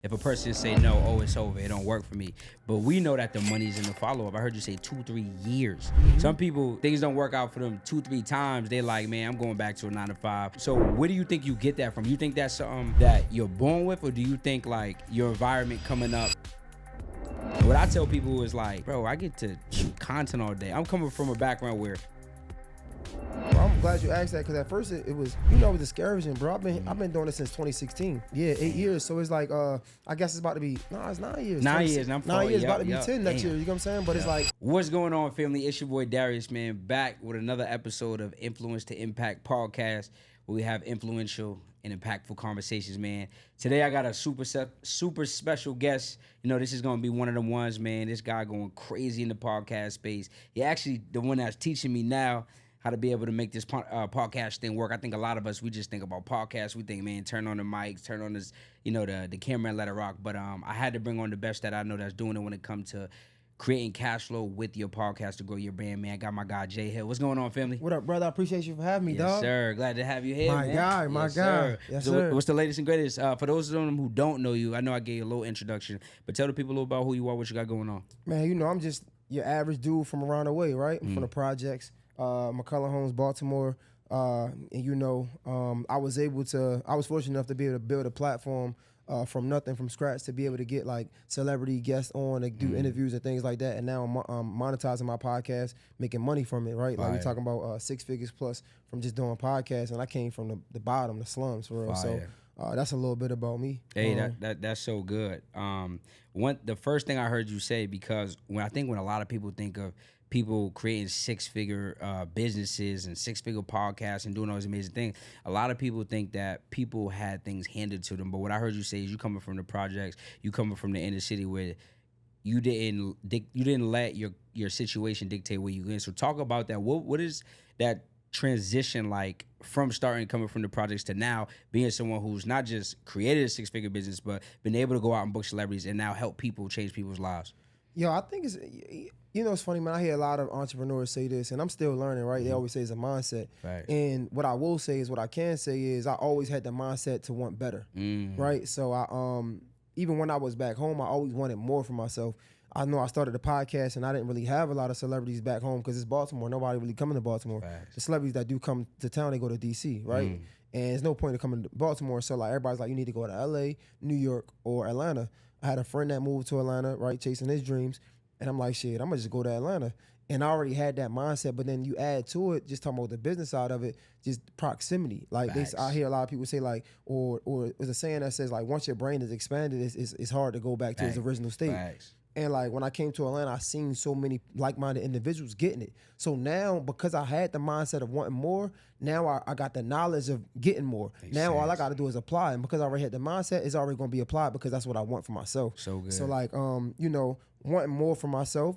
If a person say no, oh, it's over, it don't work for me. But we know that the money's in the follow-up. I heard you say 2-3 years. Some people, things don't work out for them 2-3 times. They're like, man, I'm going back to a 9 to 5. So where do you think you get that from? You think that's something that you're born with, or do you think like your environment coming up? What I tell people is like, bro, I get to shoot content all day. I'm coming from a background where Well, I'm glad you asked that, because at first it was, it was discouraging, bro. I've been doing this since 2016. Yeah, 8 years. So it's like, I guess it's about to be, it's 9 years. 9 years. And I'm 9 years, yep, about to be 10 next year. You know what I'm saying? But it's like, what's going on, family? It's your boy Darius, man, back with another episode of Influence to Impact podcast, where we have influential and impactful conversations, man. Today I got a super special guest. You know, this is gonna be one of the ones, man. This guy going crazy in the podcast space. He actually the one that's teaching me now how to be able to make this podcast thing work. I think a lot of us, we just think about podcasts. We think, man, turn on the mics, turn on this, the camera and let it rock. But I had to bring on the best that I know that's doing it when it comes to creating cash flow with your podcast to grow your brand, man. I got my guy, Jay Hill. What's going on, family? what up, brother? I appreciate you for having me, Yes, dog. sir. Glad to have you here, My man. guy, my Yes, guy. sir. Yes, So sir. what's the latest and greatest? For those of them who don't know you, I know I gave you a little introduction, but tell the people a little about who you are, what you got going on. Man, I'm just your average dude from around the way, right? I'm from the projects, McCullough Homes, Baltimore. And I was fortunate enough to be able to build a platform from nothing, from scratch, to be able to get like celebrity guests on, to do interviews and things like that. And now I'm monetizing my podcast, making money from it, right? Like we're talking about 6 figures plus from just doing podcasts. And I came from the bottom, the slums, for real. So that's a little bit about me. Hey, that's so good. The first thing I heard you say, because when a lot of people think of people creating 6-figure businesses and 6-figure podcasts and doing all these amazing things, a lot of people think that people had things handed to them. But what I heard you say is you coming from the projects, you coming from the inner city where you didn't let your situation dictate where you in. So talk about that. What is that transition like from coming from the projects to now being someone who's not just created a 6-figure business, but been able to go out and book celebrities and now help people change people's lives? Yo, I think it's funny, man. I hear a lot of entrepreneurs say this, and I'm still learning, right? They always say it's a mindset. Right. And what I will say is, what I can say is, I always had the mindset to want better, right? So I even when I was back home, I always wanted more for myself. I know I started a podcast, and I didn't really have a lot of celebrities back home because it's Baltimore. Nobody really coming to Baltimore. Facts. The celebrities that do come to town, they go to DC, right? And there's no point in coming to Baltimore. So like everybody's like, you need to go to LA, New York, or Atlanta. I had a friend that moved to Atlanta, right, chasing his dreams. And I'm like, shit, I'm gonna just go to Atlanta. And I already had that mindset, but then you add to it, just talking about the business side of it, just proximity. Like I hear a lot of people say like, or there's a saying that says like, once your brain is expanded, it's hard to go back to its original state. Facts. And like when I came to Atlanta, I seen so many like-minded individuals getting it. So now, because I had the mindset of wanting more, now I got the knowledge of getting more. Now all I got to do is apply, and because I already had the mindset, it's already going to be applied because that's what I want for myself. So good. So like, wanting more for myself,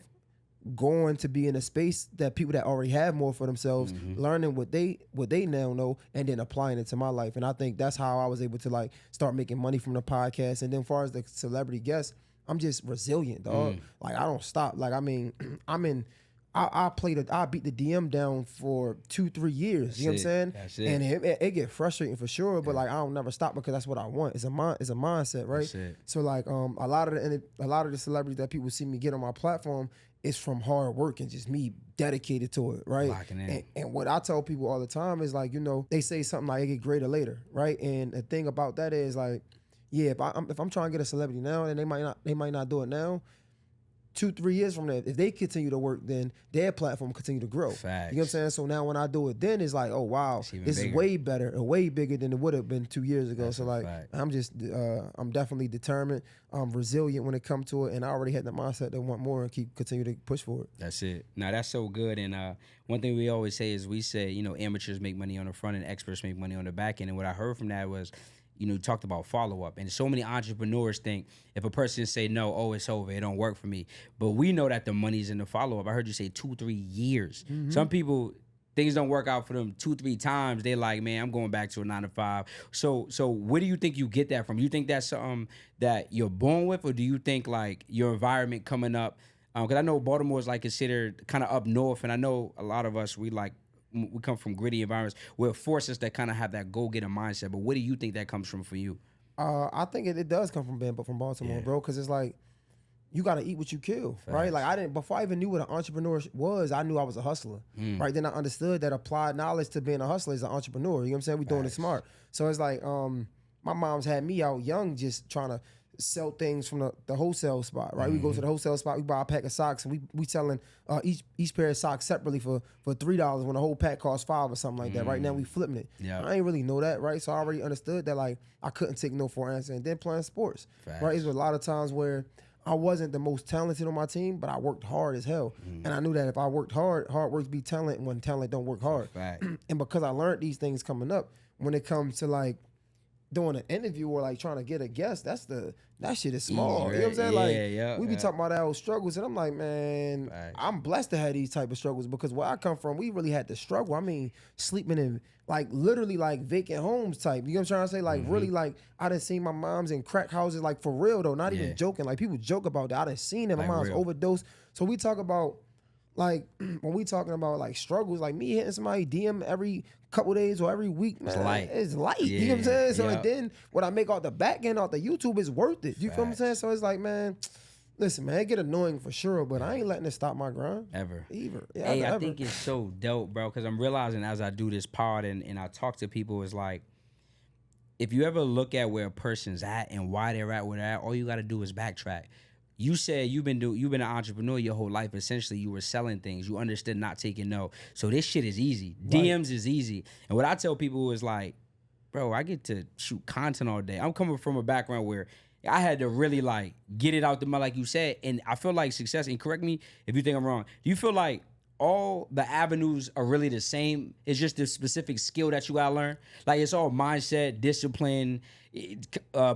going to be in a space that people that already have more for themselves, learning what they now know, and then applying it to my life. And I think that's how I was able to like start making money from the podcast. And then as far as the celebrity guests, I'm just resilient, dog. Like I don't stop. Like I mean, I beat the DM down for 2-3 years. You know what I'm saying? That's it. And it get frustrating for sure, but like I don't never stop because that's what I want. It's a mindset, right? That's it. So like a lot of the celebrities that people see me get on my platform is from hard work and just me dedicated to it, right? Locking in. And what I tell people all the time is like, they say something like it get greater later, right? And the thing about that is like, yeah, if I'm trying to get a celebrity now, then they might not do it now. 2-3 years from now, if they continue to work, then their platform continue to grow. Facts. You know what I'm saying? So now when I do it, then it's like, oh wow, this is way better and way bigger than it would have been 2 years ago. That's so like, I'm definitely determined. I'm resilient when it comes to it, and I already had the mindset to want more and continue to push for it. That's it. Now that's so good. And one thing we always say is amateurs make money on the front and experts make money on the back end. And what I heard from that was, you talked about follow-up. And so many entrepreneurs think if a person say no, oh, it's over, it don't work for me. But we know that the money's in the follow-up. I heard you say 2-3 years. Some people, things don't work out for them 2-3 times. They're like, man, I'm going back to a 9 to 5. So where do you think you get that from? You think that's something that you're born with, or do you think like your environment coming up? Because I know Baltimore is like considered kind of up north, and I know a lot of us, we come from gritty environments where it forces us to kind of have that go-getter mindset. But what do you think that comes from for you? I think it does come from Baltimore, bro, because it's like you got to eat what you kill, right? Like I didn't, before I even knew what an entrepreneur was, I knew I was a hustler, right? Then I understood that applied knowledge to being a hustler is an entrepreneur. You know what I'm saying? We doing it smart. So it's like, my mom's had me out young just trying to sell things from the wholesale spot, right? We go to the wholesale spot, we buy a pack of socks, and we selling each pair of socks separately for $3 when the whole pack costs $5 or something like that. Right now we flipping it. Yeah. I ain't really know that, right? So I already understood that like I couldn't take no for an answer. And then playing sports, right? It was a lot of times where I wasn't the most talented on my team, but I worked hard as hell. And I knew that if I worked hard work be talent, and when talent don't work hard. And because I learned these things coming up, when it comes to like doing an interview or like trying to get a guest, that shit is small. You know what I'm saying? We be talking about our struggles, and I'm like, man, I'm blessed to have these type of struggles because where I come from, we really had to struggle. I mean, sleeping in like literally like vacant homes type. You know what I'm trying to say? Like really, like I done seen my moms in crack houses, like for real though, not even joking. Like people joke about that. I done seen it. My mom's overdosed. So we talk about like when we talking about like struggles, like me hitting somebody DM every couple days or every week, man, it's light. You know what I'm saying? So and then what I make off the back end off the YouTube is worth it. You feel what I'm saying? So it's like, man, listen, man, it get annoying for sure, but I ain't letting it stop my grind. Ever. Yeah, hey, I think it's so dope, bro, because I'm realizing as I do this pod and I talk to people, it's like, if you ever look at where a person's at and why they're at where they're at, all you got to do is backtrack. You said you've been an entrepreneur your whole life. Essentially, you were selling things. You understood not taking no. So this shit is easy. Right. DMs is easy. And what I tell people is like, bro, I get to shoot content all day. I'm coming from a background where I had to really like get it out the mud, like you said. And I feel like success, and correct me if you think I'm wrong, do you feel like all the avenues are really the same? It's just the specific skill that you gotta learn. Like it's all mindset, discipline,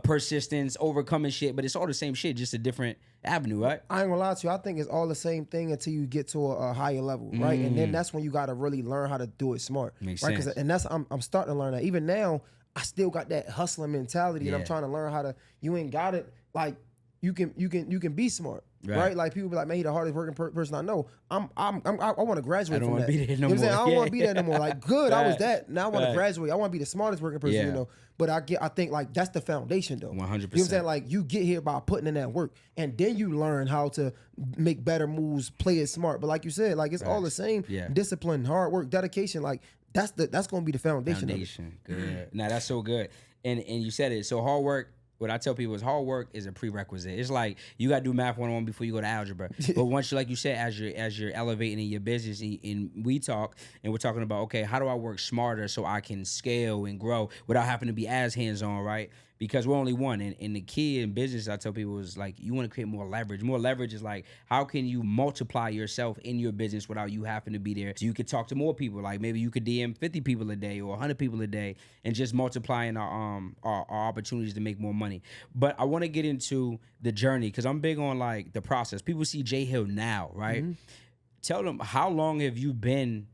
persistence, overcoming shit, but it's all the same shit, just a different avenue, right? I ain't gonna lie to you. I think it's all the same thing until you get to a higher level, right? And then that's when you gotta really learn how to do it smart, Makes right? sense. And that's I'm starting to learn that. Even now, I still got that hustling mentality, and I'm trying to learn how to. You ain't got it like you can be smart. Right, like people be like, man, he the hardest working person I know. I want to graduate from that. Be there no you know what I'm saying? more. I don't want to be there no more. Like, good, I was that. Now I want to graduate. I want to be the smartest working person, you know. But I think like that's the foundation though. 100%. You know what I'm saying? Like you get here by putting in that work, and then you learn how to make better moves, play it smart. But like you said, like it's all the same. Discipline, hard work, dedication. Like that's gonna be the foundation. Good. Now that's so good. And you said it. So hard work. What I tell people is hard work is a prerequisite. It's like you got to do math 101 before you go to algebra. But once you, like you said, as you're elevating in your business, and we talk, and we're talking about, okay, how do I work smarter so I can scale and grow without having to be as hands-on, right? Because we're only one. And the key in business, I tell people, is like you want to create more leverage. More leverage is like, how can you multiply yourself in your business without you having to be there? So you could talk to more people. Like maybe you could DM 50 people a day or 100 people a day, and just multiplying our opportunities to make more money. But I want to get into the journey because I'm big on like the process. People see Jay Hill now, right? Tell them, how long have you been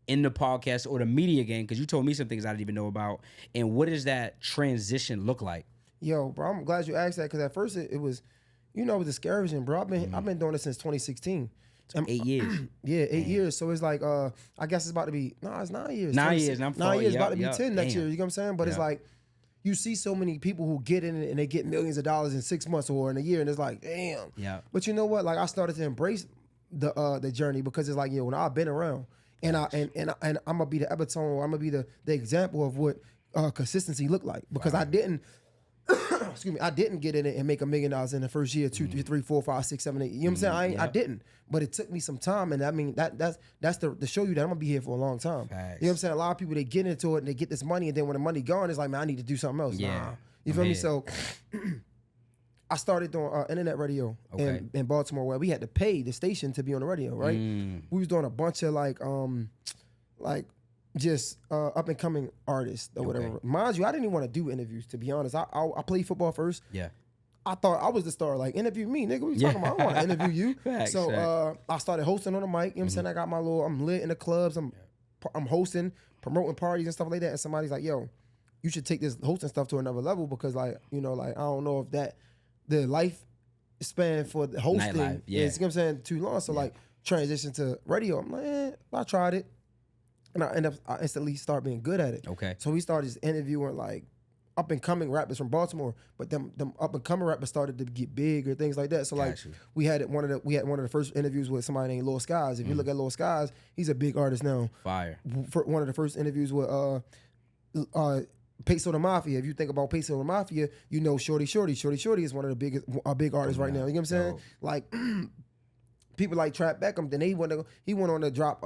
in the podcast or the media game? Because you told me some things I didn't even know about. And what does that transition look like? Yo, bro, I'm glad you asked that because at first it was, it was discouraging, bro. I've been doing this since 2016. So 8 years. Yeah, 8 years. So it's like, I guess it's about to be, it's 9 years. 9 years. And I'm 9 years, about to be 10 next Damn. year. You know what I'm saying? But it's like, you see so many people who get in it and they get millions of dollars in 6 months or in a year, and it's like, damn. Yeah. But you know what? Like I started to embrace the journey because it's like, when I've been around. And I'm gonna be the epitome, or I'm gonna be the example of what consistency looked like. Because I didn't, excuse me, I didn't get in it and make $1 million in the first year, 2, 3, 4, 5, 6, 7, 8. You know what I'm saying? I didn't, but it took me some time, and I mean that's to show you that I'm gonna be here for a long time. You know what I'm saying? A lot of people, they get into it and they get this money, and then when the money gone, it's like, man, I need to do something else. Nah, you feel me? So I started doing internet radio in Baltimore, where we had to pay the station to be on the radio, right? We was doing a bunch of just up and coming artists or whatever. Mind you, I didn't even want to do interviews, to be honest. I played football first. Yeah. I thought I was the star. Like, interview me, nigga. What you talking about? I don't want to interview you. So I started hosting on the mic. You know what I'm saying? I got my I'm lit in the clubs. I'm hosting, promoting parties and stuff like that. And somebody's like, yo, you should take this hosting stuff to another level because I don't know if the life span for the hosting is, you know what I'm saying, too long. So like transition to radio. I'm like, I tried it. And I instantly start being good at it. Okay. So we started just interviewing like up and coming rappers from Baltimore, but them up and coming rappers started to get big or things like that. So like we had one of the first interviews with somebody named Lil Skies. If you look at Lil Skies, he's a big artist now. Fire. For one of the first interviews with Peso the Mafia. If you think about Peso the Mafia, you know Shorty is one of the biggest big artists right now. You know what I'm saying? Dope. Like people like Trap Beckham. Then he went on to drop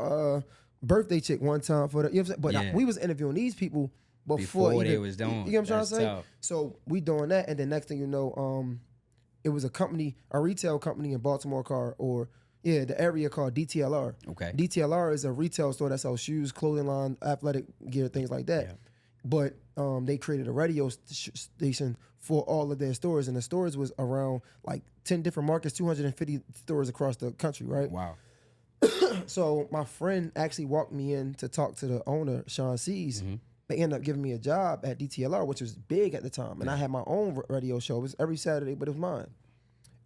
Birthday Chick one time for the. You know what I'm saying? But we was interviewing these people before they was doing. You know what I'm trying to say? Tough. So we doing that, and then next thing you know, it was a retail company in Baltimore the area called DTLR. Okay. DTLR is a retail store that sells shoes, clothing line, athletic gear, things like that. Yeah. But they created a radio station for all of their stores, and the stores was around like 10 different markets, 250 stores across the country, right? Wow. So my friend actually walked me in to talk to the owner, Sean C's. Mm-hmm. They ended up giving me a job at DTLR, which was big at the time. And I had my own radio show. It was every Saturday, but it was mine.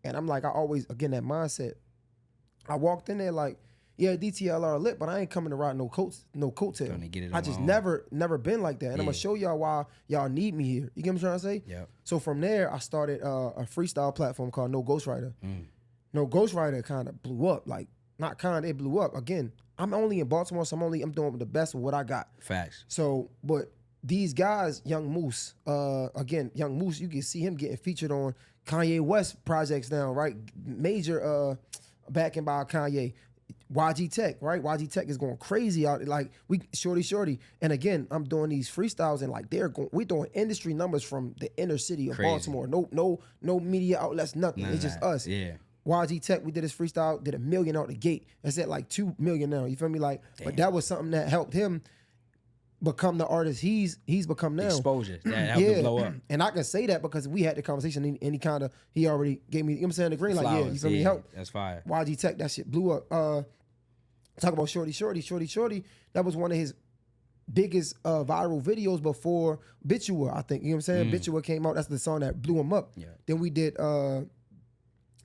And I'm like, I always, again, that mindset. I walked in there like, yeah, DTLR lit, but I ain't coming to ride no coattail. I just never been like that. And I'm going to show y'all why y'all need me here. You get what I'm trying to say? Yeah. So from there, I started a freestyle platform called No Ghostwriter. No Ghostwriter kind of blew up. Like, not kind of, it blew up. Again, I'm only in Baltimore, so I'm doing the best with what I got. Facts. So, but these guys, Young Moose, Young Moose, you can see him getting featured on Kanye West projects now, right? Major backing by Kanye. YG Tech, right? YG Tech is going crazy out. Like we Shorty. And again, I'm doing these freestyles and like we're doing industry numbers from the inner city of Baltimore. No media outlets, nothing. It's just us. Yeah. YG Tech, we did his freestyle, did $1 million out the gate. It's at like 2 million now. You feel me? Like, damn. But that was something that helped him become the artist he's become now. Exposure. That helped him blow up. And I can say that because we had the conversation and he already gave me, you know what I'm saying, the green light. Flowers, yeah, you feel me? Help. That's fire. YG Tech, that shit blew up. Talk about Shorty. That was one of his biggest viral videos before Bitua, I think. You know what I'm saying? Bitua came out. That's the song that blew him up. Yeah. Then we did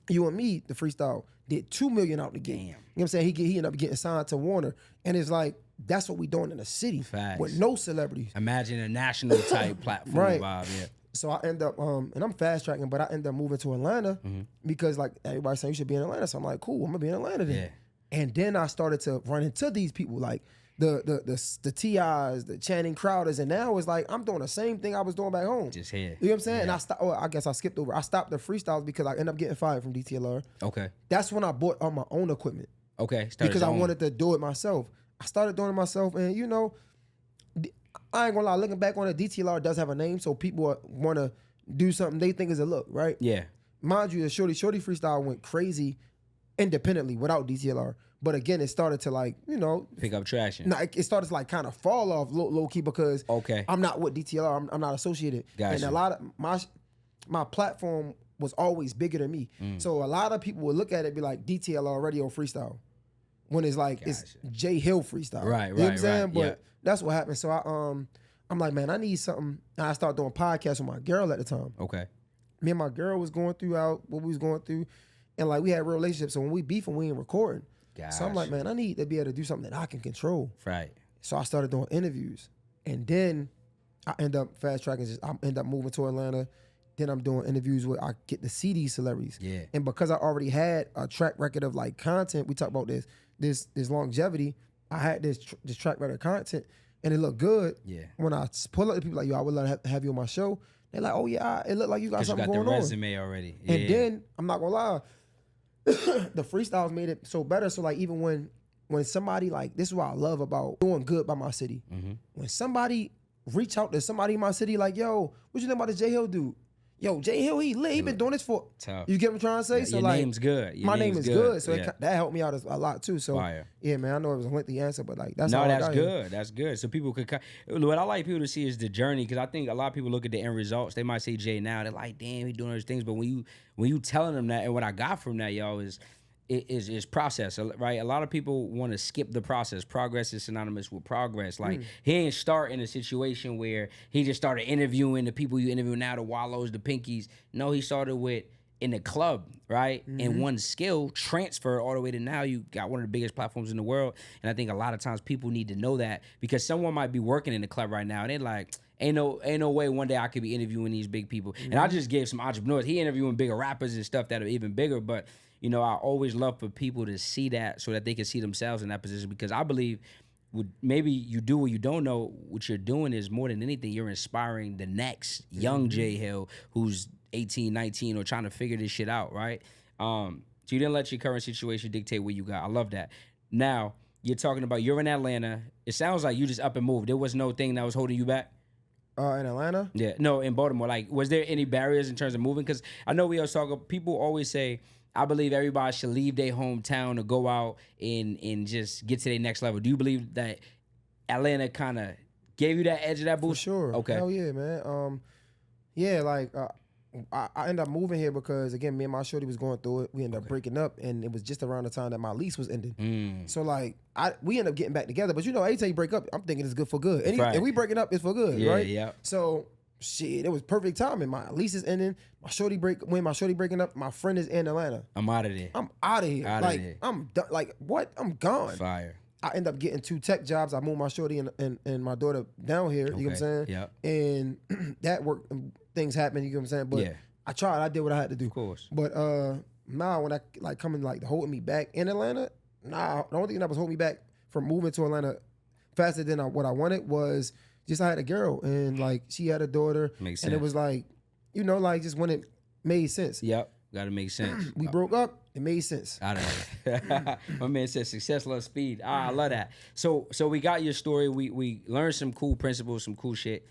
You and Me, the freestyle, did 2 million out the game. Damn. You know what I'm saying? He ended up getting signed to Warner. And it's like, that's what we doing in the city. Facts. With no celebrities. Imagine a national type platform right. vibe, yeah. So I end up, and I'm fast tracking, but I end up moving to Atlanta because like everybody's saying you should be in Atlanta. So I'm like, cool, I'm gonna be in Atlanta then. Yeah. And then I started to run into these people like the T.I.s, the Channing Crowders, and now it's like I'm doing the same thing I was doing back home. Just here. You know what I'm saying? Yeah. And I guess I skipped over. I stopped the freestyles because I ended up getting fired from DTLR. Okay. That's when I bought all my own equipment. Okay. Because I wanted to do it myself. I started doing it myself, and you know, I ain't gonna lie. Looking back on it, DTLR does have a name, so people want to do something they think is a look, right? Yeah. Mind you, the Shorty freestyle went crazy independently without DTLR. But again, it started to like, you know, pick up traction. No, it started to like kind of fall off low key because I'm not with DTLR. I'm not associated. Gotcha. And a lot of my platform was always bigger than me. So a lot of people would look at it and be like DTLR radio freestyle. When it's like it's Jay Hill freestyle. Right, you know what I'm saying? Right, but that's what happened. So I'm like, man, I need something. And I started doing podcasts with my girl at the time. Okay. Me and my girl was going through what we was going through. And like we had real relationships. So when we beefing, we ain't recording. Gosh. So I'm like, man, I need to be able to do something that I can control. Right. So I started doing interviews. And then I end up fast tracking. I end up moving to Atlanta. Then I'm doing interviews where I get to see these celebrities. Yeah. And because I already had a track record of like content, we talk about this longevity. I had this track record of content, and it looked good. Yeah. When I pull up the people like, yo, I would love to have you on my show. They're like, oh yeah, it looked like you got something going on. You got the resume already. Yeah. And then I'm not gonna lie, the freestyles made it so better. So like even when somebody like, this is what I love about doing good by my city. When somebody reach out to somebody in my city like, yo, what you think about the J Hill dude? Yo, J Hill, he lit. He been doing this for. Tough. You get what I'm trying to say? Yeah, so your like, name's good. My name is good. So that helped me out a lot too. So yeah, man, I know it was a lengthy answer, but like that's good. Here. That's good. So people could. What I like people to see is the journey, because I think a lot of people look at the end results. They might say Jay now. They're like, damn, he doing those things. But when you telling them that, and what I got from that, y'all, is process, right? A lot of people want to skip the process. Progress is synonymous with progress. Like he ain't start in a situation where he just started interviewing the people you interview now, the Wallows, the Pinkies. No, he started with in the club, right? And one skill transfer all the way to now you got one of the biggest platforms in the world. And I think a lot of times people need to know that, because someone might be working in the club right now and they're like, ain't no way one day I could be interviewing these big people. And I just gave some entrepreneurs. He interviewing bigger rappers and stuff that are even bigger. But, you know, I always love for people to see that so that they can see themselves in that position, because I believe maybe you do or you don't know, what you're doing is more than anything, you're inspiring the next young J Hill who's 18, 19 or trying to figure this shit out, right? So you didn't let your current situation dictate what you got. I love that. Now, you're talking about you're in Atlanta. It sounds like you just up and moved. There was no thing that was holding you back? In Atlanta? Yeah. No, in Baltimore. Like, was there any barriers in terms of moving? Because I know we always talk, people always say, I believe everybody should leave their hometown to go out and just get to their next level. Do you believe that Atlanta kind of gave you that edge of that boost? For sure. Okay. Hell yeah, man. Yeah, like I ended up moving here because, again, me and my shorty was going through it. We ended up breaking up, and it was just around the time that my lease was ending. So, like, we ended up getting back together. But, you know, anytime you break up, I'm thinking it's good for good. And we breaking up, it's for good, right? Yeah. So, shit, it was perfect timing. My lease is ending. When my shorty breaking up, my friend is in Atlanta. I'm out of there. I'm out of here. I'm done. Like, what? I'm gone. Fire. I end up getting 2 tech jobs. I moved my shorty and my daughter down here. You know what I'm saying? Yeah. And that worked. Things happened. You know what I'm saying? But I tried. I did what I had to do. Of course. But now when I like coming like holding me back in Atlanta, the only thing that was holding me back from moving to Atlanta faster than what I wanted was just I had a girl and like she had a daughter. Makes sense. And it was like, you know, like just when it made sense. Yep. Got to make sense. We broke up. It made sense. I don't know. My man said success loves speed. I love that. So we got your story. We learned some cool principles, some cool shit.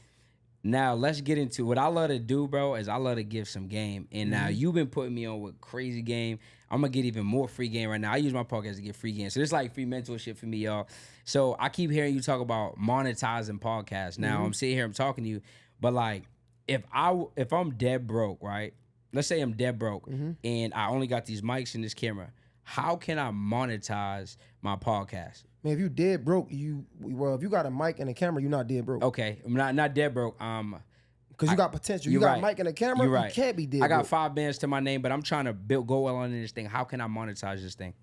Now let's get into what I love to do, bro. Is I love to give some game. And now you've been putting me on with crazy game. I'm gonna get even more free game right now. I use my podcast to get free game. So it's like free mentorship for me, y'all. So I keep hearing you talk about monetizing podcasts. Now I'm sitting here, I'm talking to you, but like if I'm dead broke, right? Let's say I'm dead broke and I only got these mics and this camera. How can I monetize my podcast? Man, if you dead broke, if you got a mic and a camera, you're not dead broke. Okay, I'm not dead broke. Because you got potential. You got a mic and a camera, you can't be dead broke. I got 5 bands to my name, but I'm trying to go well on this thing. How can I monetize this thing?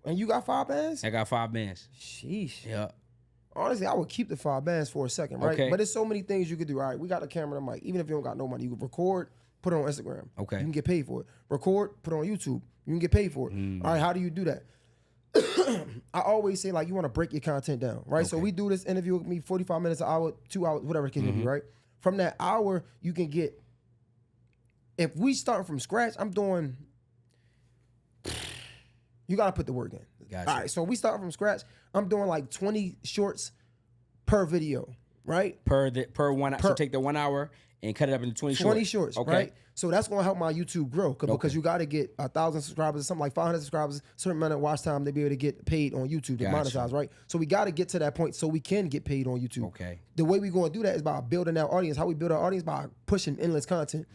And you got 5 bands? I got 5 bands. Sheesh. Yeah. Honestly, I would keep the 5 bands for a second, right? Okay. But there's so many things you could do. All right, we got a camera and a mic. Even if you don't got no money, you can record, put it on Instagram. Okay. You can get paid for it. Record, put it on YouTube. You can get paid for it. All right, how do you do that? I always say, like, you want to break your content down, right? So we do this interview with me, 45 minutes, an hour, 2 hours, whatever it can be, right? From that hour, you can get, if we start from scratch, I'm doing, you got to put the work in. Gotcha. All right, so we start from scratch, I'm doing like 20 shorts per video, right? Per 1 hour. So take the 1 hour and cut it up into 20 shorts. 20 shorts, right? So that's going to help my YouTube grow because you got to get 1,000 subscribers, something like 500 subscribers, certain amount of watch time to be able to get paid on YouTube to monetize, right? So we got to get to that point so we can get paid on YouTube. Okay. The way we going to do that is by building our audience. How we build our audience? By pushing endless content.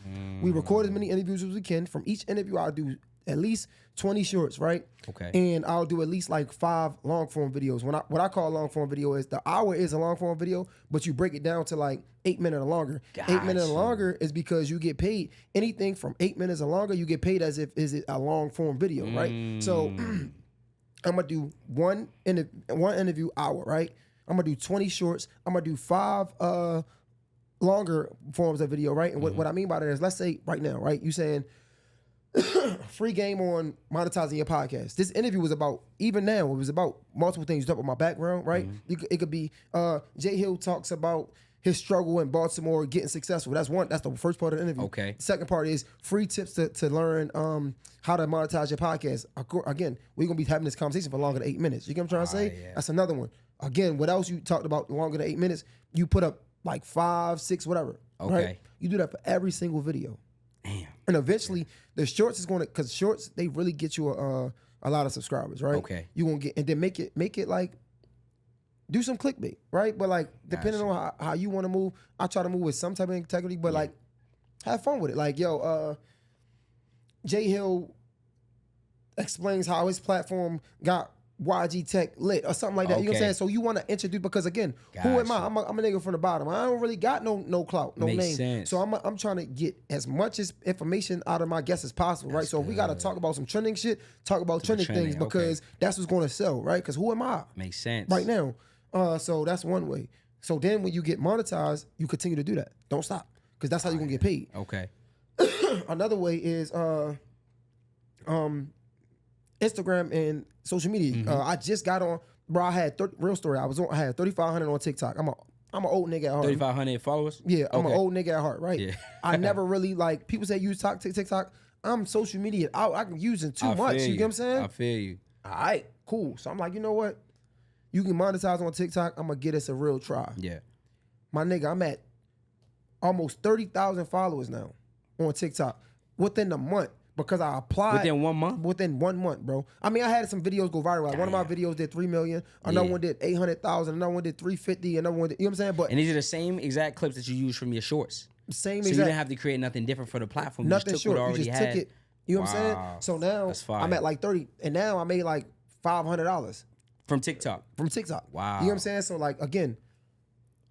We record as many interviews as we can. From each interview, I'll do at least 20 shorts, right? Okay. And I'll do at least like 5 long form videos. What I call a long form video is the hour is a long form video, but you break it down to like 8 minutes or longer. Gotcha. 8 minutes or longer is because you get paid anything from 8 minutes or longer. You get paid as if is it a long form video, right? So I'm gonna do one interview hour, right? I'm gonna do 20 shorts. I'm gonna do 5 longer forms of video, right? And what I mean by that is, let's say right now, right? You saying free game on monetizing your podcast. This interview was about, even now, it was about multiple things. You talk about my background, right? It could be Jay Hill talks about his struggle in Baltimore getting successful. That's the first part of the interview. Okay. The second part is free tips to learn how to monetize your podcast. Again, we're gonna be having this conversation for longer than 8 minutes. You get what I'm trying to say? Yeah. That's another one. Again, what else you talked about longer than 8 minutes? You put up like 5, 6, whatever. Okay. Right? You do that for every single video. Damn. And eventually, the shorts is going to, because shorts, they really get you a lot of subscribers, right? Okay. You won't get, and then make it like, do some clickbait, right? But like, depending on how you want to move, I try to move with some type of integrity, but like, have fun with it. Like, Jay Hill explains how his platform got YG Tech lit or something like that. You know what I'm Okay. saying? So you want to introduce, because again, who am I? Gotcha. I'm a nigga from the bottom. I don't really got no clout, no Makes name. sense. So I'm trying to get as much as information out of my guests as possible, right? So if we got to talk about some trending shit, talk about trending things, because that's what's going to sell, right? Because who am I? Makes sense. Right now. So that's one way. So then when you get monetized, you continue to do that. Don't stop, because that's how you're going to get paid. Okay. Another way is Instagram and social media. I just got on, bro. I had real story. I had 3,500 on TikTok. I'm an old nigga at heart. 3,500 followers. Yeah, I'm an old nigga at heart, right? Yeah. I never really, like, people say use TikTok. I'm social media. I'm using too much. You get what I'm saying? I feel you. All right, cool. So I'm like, you know what? You can monetize on TikTok. I'm gonna get us a real try. Yeah. My nigga, I'm at almost 30,000 followers now on TikTok within a month, because I applied Within 1 month. Within 1 month, bro. I mean, I had some videos go viral. Like, one of my videos did 3 million. Another one did 800,000. Another one did 350. Another one did, you know what I'm saying? But And these are the same exact clips that you use from your shorts. same So exact. you didn't have to create nothing different for the platform. Nothing You just took short. what You already just had. took it. You know what I'm saying? Wow. So now That's fire. I'm at like 30, and now I made like $500 From TikTok. from TikTok. Wow. You know what I'm saying? So like, again,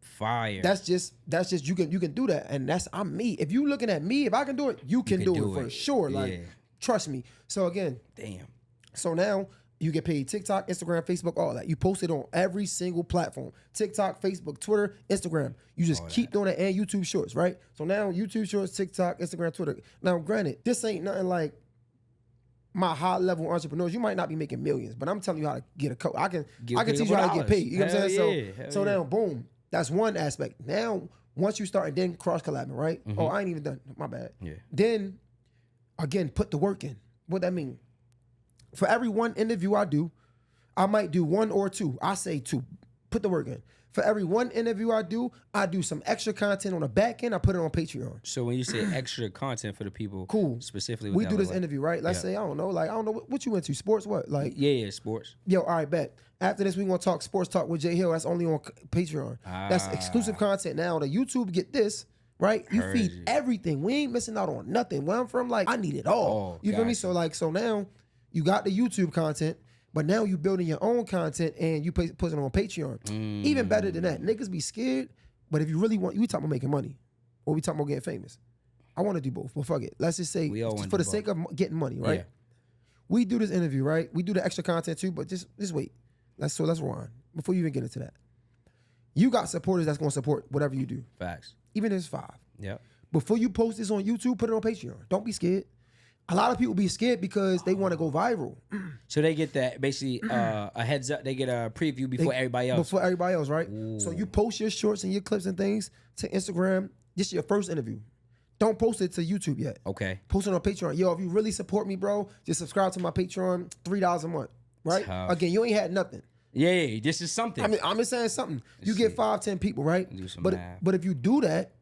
Fire. that's just you can do that, and I'm me. If you looking at me, if I can do it, you can do it for sure. Like, Yeah. trust me. So again, Damn. so now you get paid TikTok, Instagram, Facebook, all that. You post it on every single platform. TikTok, Facebook, Twitter, Instagram. You just keep doing it, and YouTube Shorts, right? So now YouTube Shorts, TikTok, Instagram, Twitter. Now, granted, this ain't nothing like my high-level entrepreneurs. You might not be making millions, but I'm telling you how to get a coach. I can teach you how to get paid. You know what I'm saying? So now, boom, that's one aspect. Now, once you start, and then cross-collabing, right? Oh, I ain't even done. My bad. Yeah. Then, again, put the work in. What that mean? For every one interview I do, I might do 1 or 2. I say 2. Put the work in. For every one interview I do some extra content on the back end. I put it on Patreon. So when you say extra content for the people, Cool. specifically, We do this interview, right? Let's say, I don't know what you into. Sports, what? Like, Yeah, sports. yo, all right, bet. After this, we gonna talk sports talk with Jay Hill. That's only on Patreon. That's exclusive content. Now, the YouTube get this, right? You Heard feed you. everything. We ain't missing out on nothing. Where I'm from, like, I need it all. Oh, You feel me? gotcha. So now you got the YouTube content, but now you building your own content and you put it on Patreon. Even better than that. Niggas be scared, but if you really want, we talking about making money, or we talking about getting famous. I want to do both, but fuck it. Let's just say, We all just wanna for do the sake of getting money, right? Yeah. We do this interview, right? We do the extra content too, but just wait. Let's rewind before you even get into that. You got supporters that's gonna support whatever you do, Facts. even if it's 5. Yep. Before you post this on YouTube, put it on Patreon. Don't be scared. A lot of people be scared because they want to go viral. So they get that basically a heads up. They get a preview before everybody else. Before everybody else, right? So you post your shorts and your clips and things to Instagram. This is your first interview. Don't post it to YouTube yet. Okay. Post it on Patreon. Yo, if you really support me, bro, just subscribe to my Patreon. $3 a month, right? Tough. Again, you ain't had nothing. Yeah, this is something. I mean, I'm just saying something. You get 5, 10 people, right? Do some but math. but if you do that,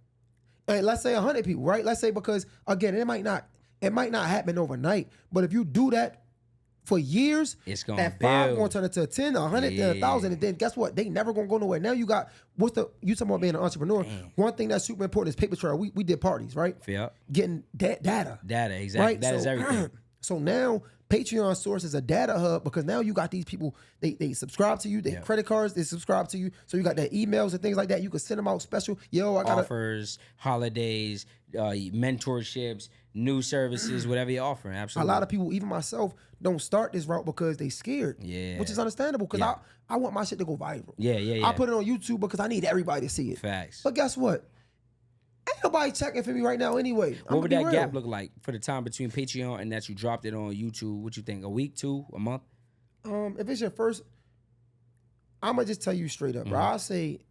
and let's say 100 people, right? Let's say, because again, it might not happen overnight, but if you do that for years, It's gonna that 5 build. gonna turn into 10, 100, then 1,000, and then guess what? They never gonna go nowhere. Now you got you talking about being an entrepreneur. One thing that's super important is paper trail. We did parties, right? Yep. Getting data. Data, exactly. Right? That is everything. So now Patreon source is a data hub, because now you got these people, they subscribe to you, they credit cards, they subscribe to you. So you got their emails and things like that. You can send them out special. Yo, I got Offers, holidays, mentorships, new services, whatever you're offering. a Absolutely. lot of people, even myself, don't start this route because they scared. Yeah. Which is understandable, because I want my shit to go viral. Yeah. I put it on YouTube because I need everybody to see it. Facts. But guess what? Ain't nobody checking for me right now anyway. What would that gap look like for the time between Patreon and that you dropped it on YouTube? What you think? A week, 2, a month? If it's your first, I'm gonna just tell you straight up, bro. I'll say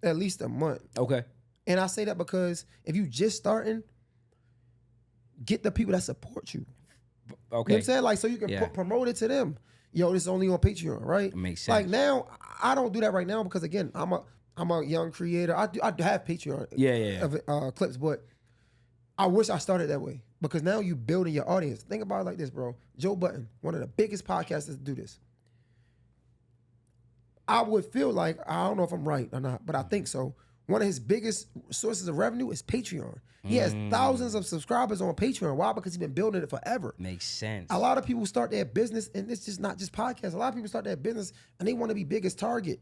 at least a month. Okay. And I say that because if you just starting, get the people that support you. Okay. You know what I'm saying? Like, so you can promote it to them. Yo, this is only on Patreon, right? It makes Like sense. now, I don't do that right now because again, I'm a young creator. I have Patreon clips, but I wish I started that way, because now you building your audience. Think about it like this, bro. Joe Budden, one of the biggest podcasters to do this. I would feel like, I don't know if I'm right or not, but I think so. one of his biggest sources of revenue is Patreon. He has thousands of subscribers on Patreon. Why? Because he's been building it forever. Makes sense. A lot of people start their business, and it's just not just podcasts. A lot of people start their business, and they want to be big as Target.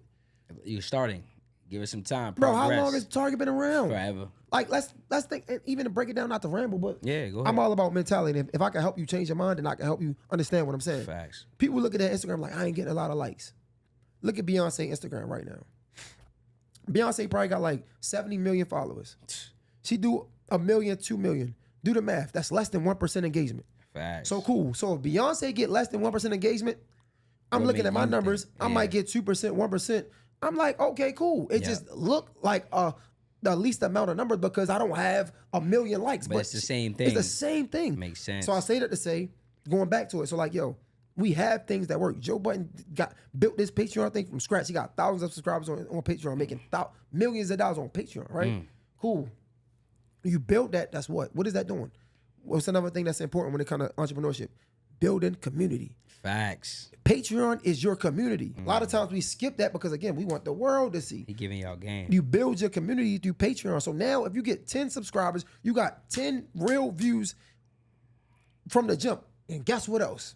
You're starting. Give it some time. Bro, Progress. how long has Target been around? Forever. Like, let's think, and even to break it down, not to ramble, but Yeah, go ahead. I'm all about mentality. And if I can help you change your mind, then I can help you understand what I'm saying. Facts. People look at that Instagram like, I ain't getting a lot of likes. Look at Beyonce Instagram right now. Beyonce probably got like 70 million followers. She do 1 million, 2 million. Do the math. That's less than 1% engagement. Facts. So cool. So if Beyonce get less than 1% engagement, I'm What looking make at my you numbers. think? I Yeah. might get 2%, 1%. I'm like, okay, cool. It just look like the least amount of numbers because I don't have 1 million likes. But it's the same thing. It's the same thing. Makes sense. So I say that to say, going back to it. So like, yo, we have things that work. Joe Budden built this Patreon thing from scratch. He got thousands of subscribers on Patreon, making millions of dollars on Patreon, right? Cool. You build that, that's what? What is that doing? What's another thing that's important when it comes to entrepreneurship? Building community. Facts. Patreon is your community. A lot of times we skip that because, again, we want the world to see. He giving y'all game. You build your community through Patreon. So now if you get 10 subscribers, you got 10 real views from the jump. And guess what else?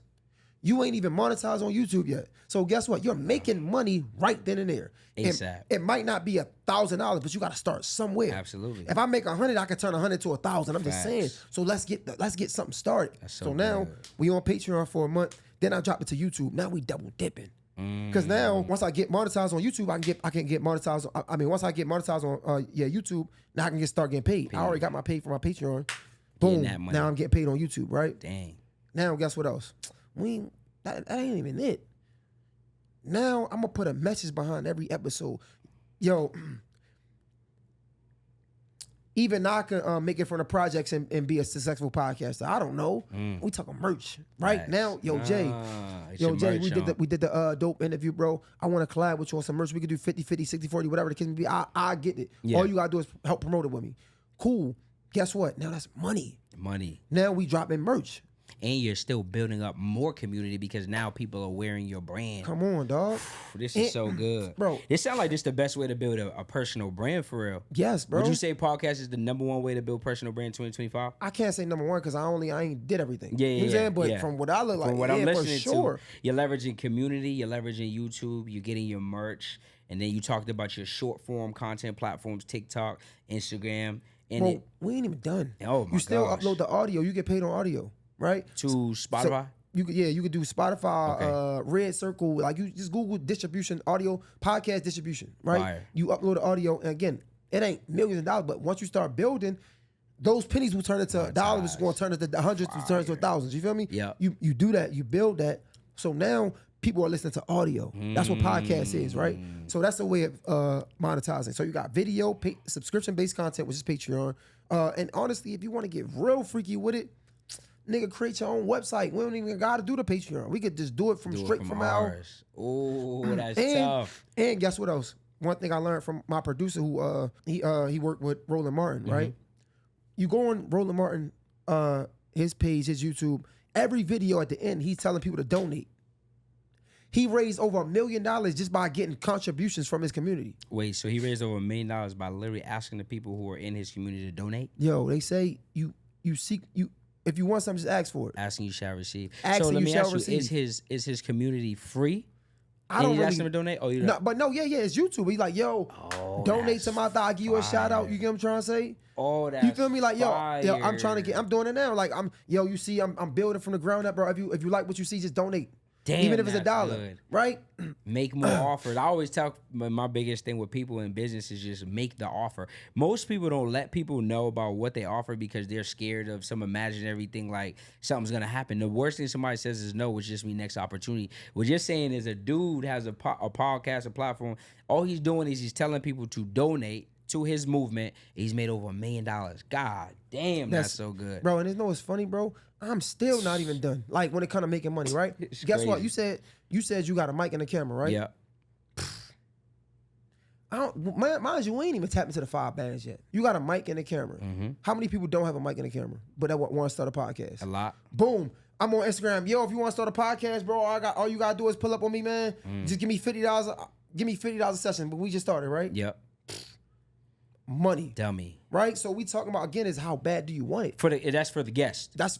You ain't even monetized on YouTube yet. So guess what? You're making money right then and there. ASAP. It might not be $1,000, but you got to start somewhere. Absolutely. If I make 100, I can turn 100 to 1,000. I'm just Facts. saying. So let's get something started. That's so So now good. we on Patreon for a month. Then I drop it to YouTube. Now we double dipping. Because now once I get monetized on YouTube, I can get monetized. I mean, once I get monetized on YouTube, now I can start getting paid. I already got my pay for my Patreon. Boom. that money. Now I'm getting paid on YouTube, right? Dang. Now guess what else? That ain't even it. Now I'm gonna put a message behind every episode. Yo, even I can make it from the projects and be a successful podcaster. I don't know. We talking merch right Facts. now. Yo, Jay. It's Yo, your Jay, merch, we did the dope interview, bro. I want to collab with you on some merch. We could do 50-50, 60-40, whatever the case may be. I get it. Yeah. All you gotta do is help promote it with me. Cool. Guess what? Now that's money. Money. Now we dropping merch. And you're still building up more community because now people are wearing your brand. Come on, dog. This is so good. Bro. It sounds like this the best way to build a personal brand for real. Yes, bro. Would you say podcast is the #1 way to build personal brand in 2025? I can't say number one because I ain't did everything. Yeah, You know what I'm saying? But yeah. from what I look like, From what I'm yeah, listening for sure. to, you're leveraging community, you're leveraging YouTube, you're getting your merch, and then you talked about your short form content platforms, TikTok, Instagram, and Bro, we ain't even done. Oh, my You still gosh. upload the audio. You get paid on audio, right? to Spotify. You could do Spotify, Okay. Red Circle. Like you just Google distribution, audio, podcast distribution, right? Fire. You upload the audio, and again, it ain't millions of dollars, but once you start building, those pennies will turn into dollars. It's going to turn into hundreds, to turn into thousands. You feel me? Yeah. You do that. You build that. So now people are listening to audio. That's what podcast is, right? So that's a way of monetizing. So you got video, subscription-based content, which is Patreon. And honestly, if you want to get real freaky with it, nigga, create your own website. We don't even got to do the Patreon. We could just do it from straight from our. ours. Oh, that's And, tough. and guess what else? One thing I learned from my producer, who he worked with Roland Martin, right? You go on Roland Martin, his page, his YouTube. Every video at the end, he's telling people to donate. He raised over $1 million just by getting contributions from his community. Wait, so he raised over $1 million by literally asking the people who are in his community to donate? Yo, they say you seek you. If you want something, just ask for it. Asking you shall receive. Asking so let you me shall ask you, receive. is his community free? I don't you really ask him to donate? Oh, you no, but no, yeah, it's YouTube. He's like, yo, donate to my thing. I give you a shout out. You get what I'm trying to say? Oh, that's You feel me? Like, yo, I'm trying to fire. I'm doing it now. Like, you see, I'm building from the ground up, bro. If you like what you see, just donate. Damn, Even if it's that's $1, good. right? Make more offers. I always tell my biggest thing with people in business is just make the offer. Most people don't let people know about what they offer because they're scared of some imaginary thing like something's gonna happen. The worst thing somebody says is no, which just means next opportunity. What you're saying is a dude has a podcast, a platform. All he's doing is he's telling people to donate to his movement. He's made over $1 million. God damn, that's so good. Bro, and it's funny, bro. I'm still not even done. Like, when it comes to making money, right? It's Guess what? crazy. You said you got a mic and a camera, right? Yeah. Mind you, we ain't even tapped into the 5 bands yet. You got a mic and a camera. How many people don't have a mic and a camera, but that want to start a podcast? A lot. Boom. I'm on Instagram. Yo, if you want to start a podcast, bro, all you gotta do is pull up on me, man. Just give me $50. Give me $50 a session. But we just started, right? Yep. money. Dummy. Right? So we talking about, again, is how bad do you want it? That's for the guest. That's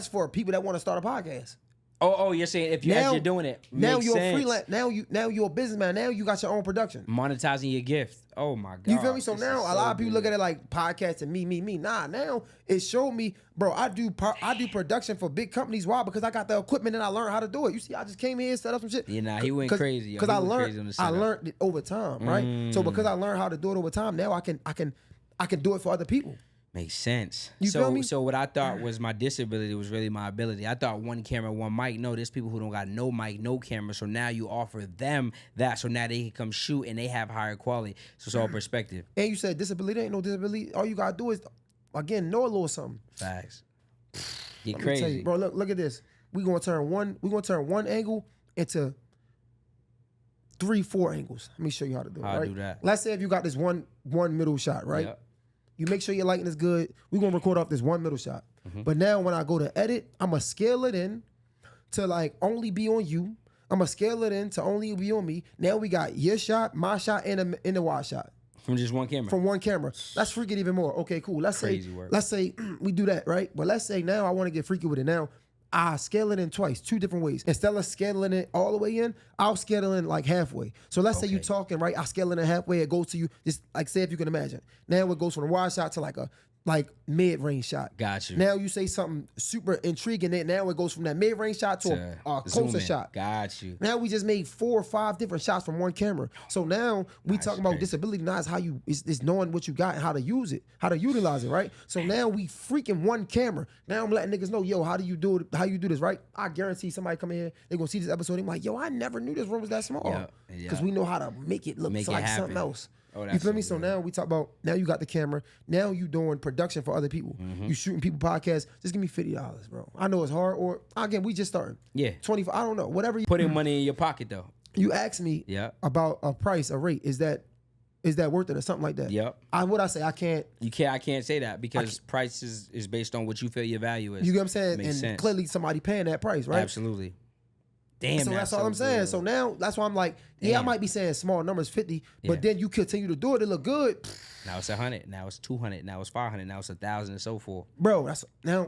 for people that want to start a podcast. Oh, you're saying if as you're doing it, now makes you're sense. a freelance. Now you're a businessman. Now you got your own production. Monetizing your gift. Oh my God. You feel me? So now a lot of people look at it like podcast and me. Nah, now it showed me, bro. I do production for big companies. Why? Because I got the equipment and I learned how to do it. You see, I just came here and set up some shit. Yeah, nah, he went crazy. Because I learned it over time, right? So because I learned how to do it over time, now I can do it for other people. Makes sense. You feel me? So what I thought was my disability was really my ability. I thought one camera, one mic. No, there's people who don't got no mic, no camera. So now you offer them that, so now they can come shoot and they have higher quality. So it's all perspective. And you said disability ain't no disability. All you gotta do is, again, know a little something. Facts. Get Let me crazy, tell you, bro. Look at this. We're gonna turn one angle into 3-4 angles. Let me show you how to do it. How to right? do that. Let's say if you got this one middle shot, right? Yep. You make sure your lighting is good. We're gonna record off this one middle shot. But now when I go to edit, I'ma scale it in to like only be on you. I'ma scale it in to only be on me. Now we got your shot, my shot, and the wide shot. From just one camera. From one camera. Let's freak it even more. Okay, cool. Let's say we do that, right? But let's say now I want to get freaky with it. Now I scale it in twice, 2 different ways. Instead of scaling it all the way in, I'll scale it in like halfway. So let's say you talking, right? I scale it in halfway. It goes to you, just like say if you can imagine. Now it goes from a wide shot to like a mid-range shot. Got you. Now you say something super intriguing. Now it goes from that mid-range shot to a closer shot. Got you. Now we just made 4 or 5 different shots from one camera. So now we talking about disability. Now it's knowing what you got and how to use it, how to utilize it, right? So now we freaking one camera. Now I'm letting niggas know, yo, how do you do it? How you do this, right? I guarantee somebody come in here, they gonna see this episode. They're like, yo, I never knew this room was that small. Because we know how to make it look like something else. Oh, you feel me? So now we talk about, now you got the camera. Now you doing production for other people. You shooting people podcasts. Just give me $50, bro. I know it's hard. Or again, we just starting. Yeah. 25. I don't know. Whatever. Putting money in your pocket though. You asked me about a price, a rate. Is that worth it or something like that? Yep. I say I can't. I can't say that because price is based on what you feel your value is. You get what I'm saying? Makes sense. Clearly somebody paying that price, right? Absolutely. Damn. So that's all I'm saying. Good. So now that's why I'm like, I might be saying small numbers 50, but then you continue to do it, it look good. Now it's 100. Now it's 200. Now it's 500. Now it's 1,000 and so forth. Bro,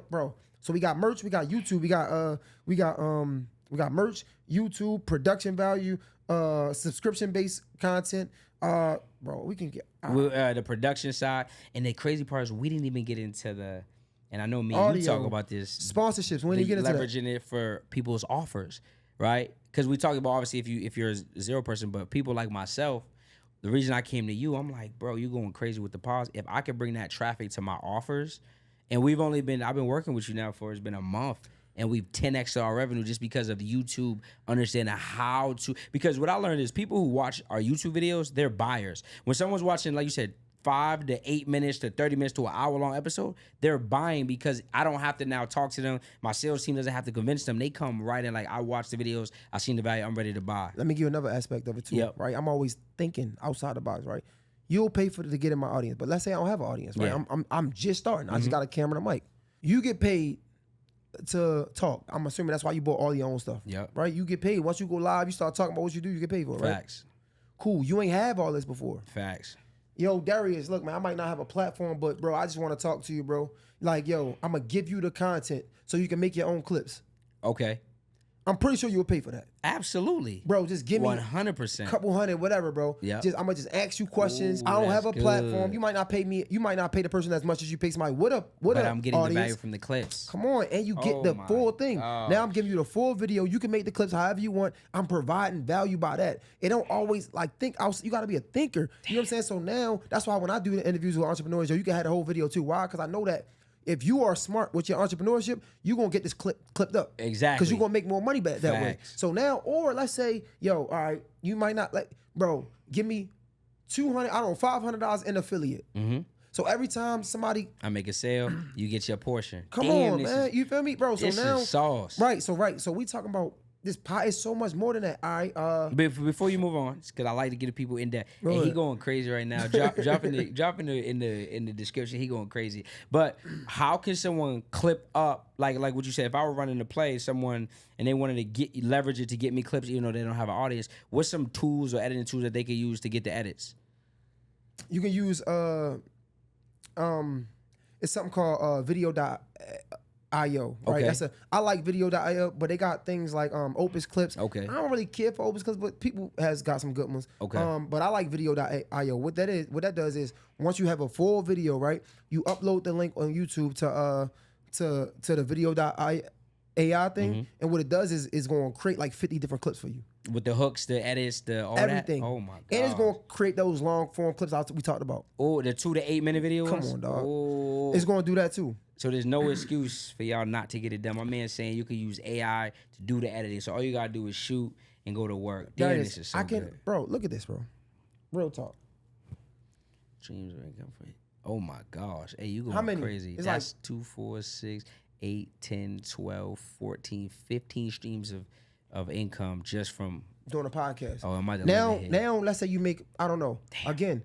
bro. So we got merch, we got YouTube, we got merch, YouTube, production value, subscription based content. Bro, we can get the production side, and the crazy part is we didn't even get into and I know me and you talk about this sponsorships. When you get into leveraging it for people's offers, right? Because we talk about obviously if you're a zero person, but people like myself, the reason I came to you, I'm like, bro, you going crazy with the pause. If I could bring that traffic to my offers, and I've been working with you now it's been a month, and we've 10x our revenue just because of YouTube understanding how to. Because what I learned is people who watch our YouTube videos, they're buyers. When someone's watching, like you said, 5 to 8 minutes to 30 minutes to an hour-long episode, they're buying because I don't have to now talk to them. My sales team doesn't have to convince them. They come right in like, I watch the videos, I seen the value, I'm ready to buy. Let me give you another aspect of it too, right? I'm always thinking outside the box, right? You'll pay for to get in my audience, but let's say I don't have an audience, right? I'm just starting. I just got a camera and a mic. You get paid to talk. I'm assuming that's why you bought all your own stuff, right? You get paid. Once you go live, you start talking about what you do, you get paid for it, right? Facts. Cool. You ain't have all this before. Facts. Yo, Darius, look, man, I might not have a platform, but, bro, I just want to talk to you, bro. Like, yo, I'm going to give you the content so you can make your own clips. Okay. I'm pretty sure you'll pay for that. Absolutely. Bro, just give me 100%. a couple hundred, whatever, bro. Yeah. I'm gonna just ask you questions. Ooh, I don't have a that's platform. good. You might not pay me. You might not pay the person as much as you pay somebody. What up, but I'm getting audience? the value from the clips. Come on, and you get the full thing. Now I'm giving you the full video. You can make the clips however you want. I'm providing value by that. It don't always like think out. You got to be a thinker. You know what I'm saying? So now that's why when I do the interviews with entrepreneurs, yo, you can have the whole video too. Why? Because I know that if you are smart with your entrepreneurship, you're going to get this clipped up. Exactly. Because you're going to make more money back that way. Facts. So now, or let's say, yo, all right, you might not, like, bro, give me $500 in affiliate. Mm-hmm. So every time somebody... I make a sale, you get your portion. Come on, man. You feel me? Bro, so this now... is sauce. Right. So we talking about this pie is so much more than that. All right. Before you move on, because I like to get the people in depth. And he going crazy right now. Drop in the description. He going crazy. But how can someone clip up like what you said? If I were running the play, someone and they wanted to leverage it to get me clips, even though they don't have an audience. What's some tools or editing tools that they could use to get the edits? you can use it's something called video.io, right? Okay. I like video.io, but they got things like Opus Clips. Okay. I don't really care for Opus Clips, but people has got some good ones. Okay. But I like video.io. What that does is once you have a full video, right? You upload the link on YouTube to the video.io AI thing, and what it does is going to create like 50 different clips for you. With the hooks, the edits, the all Everything. that. Oh my god! And it's going to create those long form clips we talked about. Oh, the 2 to 8 minute videos. Come on, dog. Oh. It's going to do that too. So there's no excuse for y'all not to get it done. My man saying you can use AI to do the editing. So all you gotta do is shoot and go to work. Damn, this is so good. Bro, look at this, bro. Real talk. Streams of income for you. Oh my gosh. Hey, you going How many? crazy. It's That's 2, 4, 6, 8, 10, 12, 14, 15 streams of income just from Doing a podcast. Oh, I might have now, let's say you make, I don't know. Damn. Again,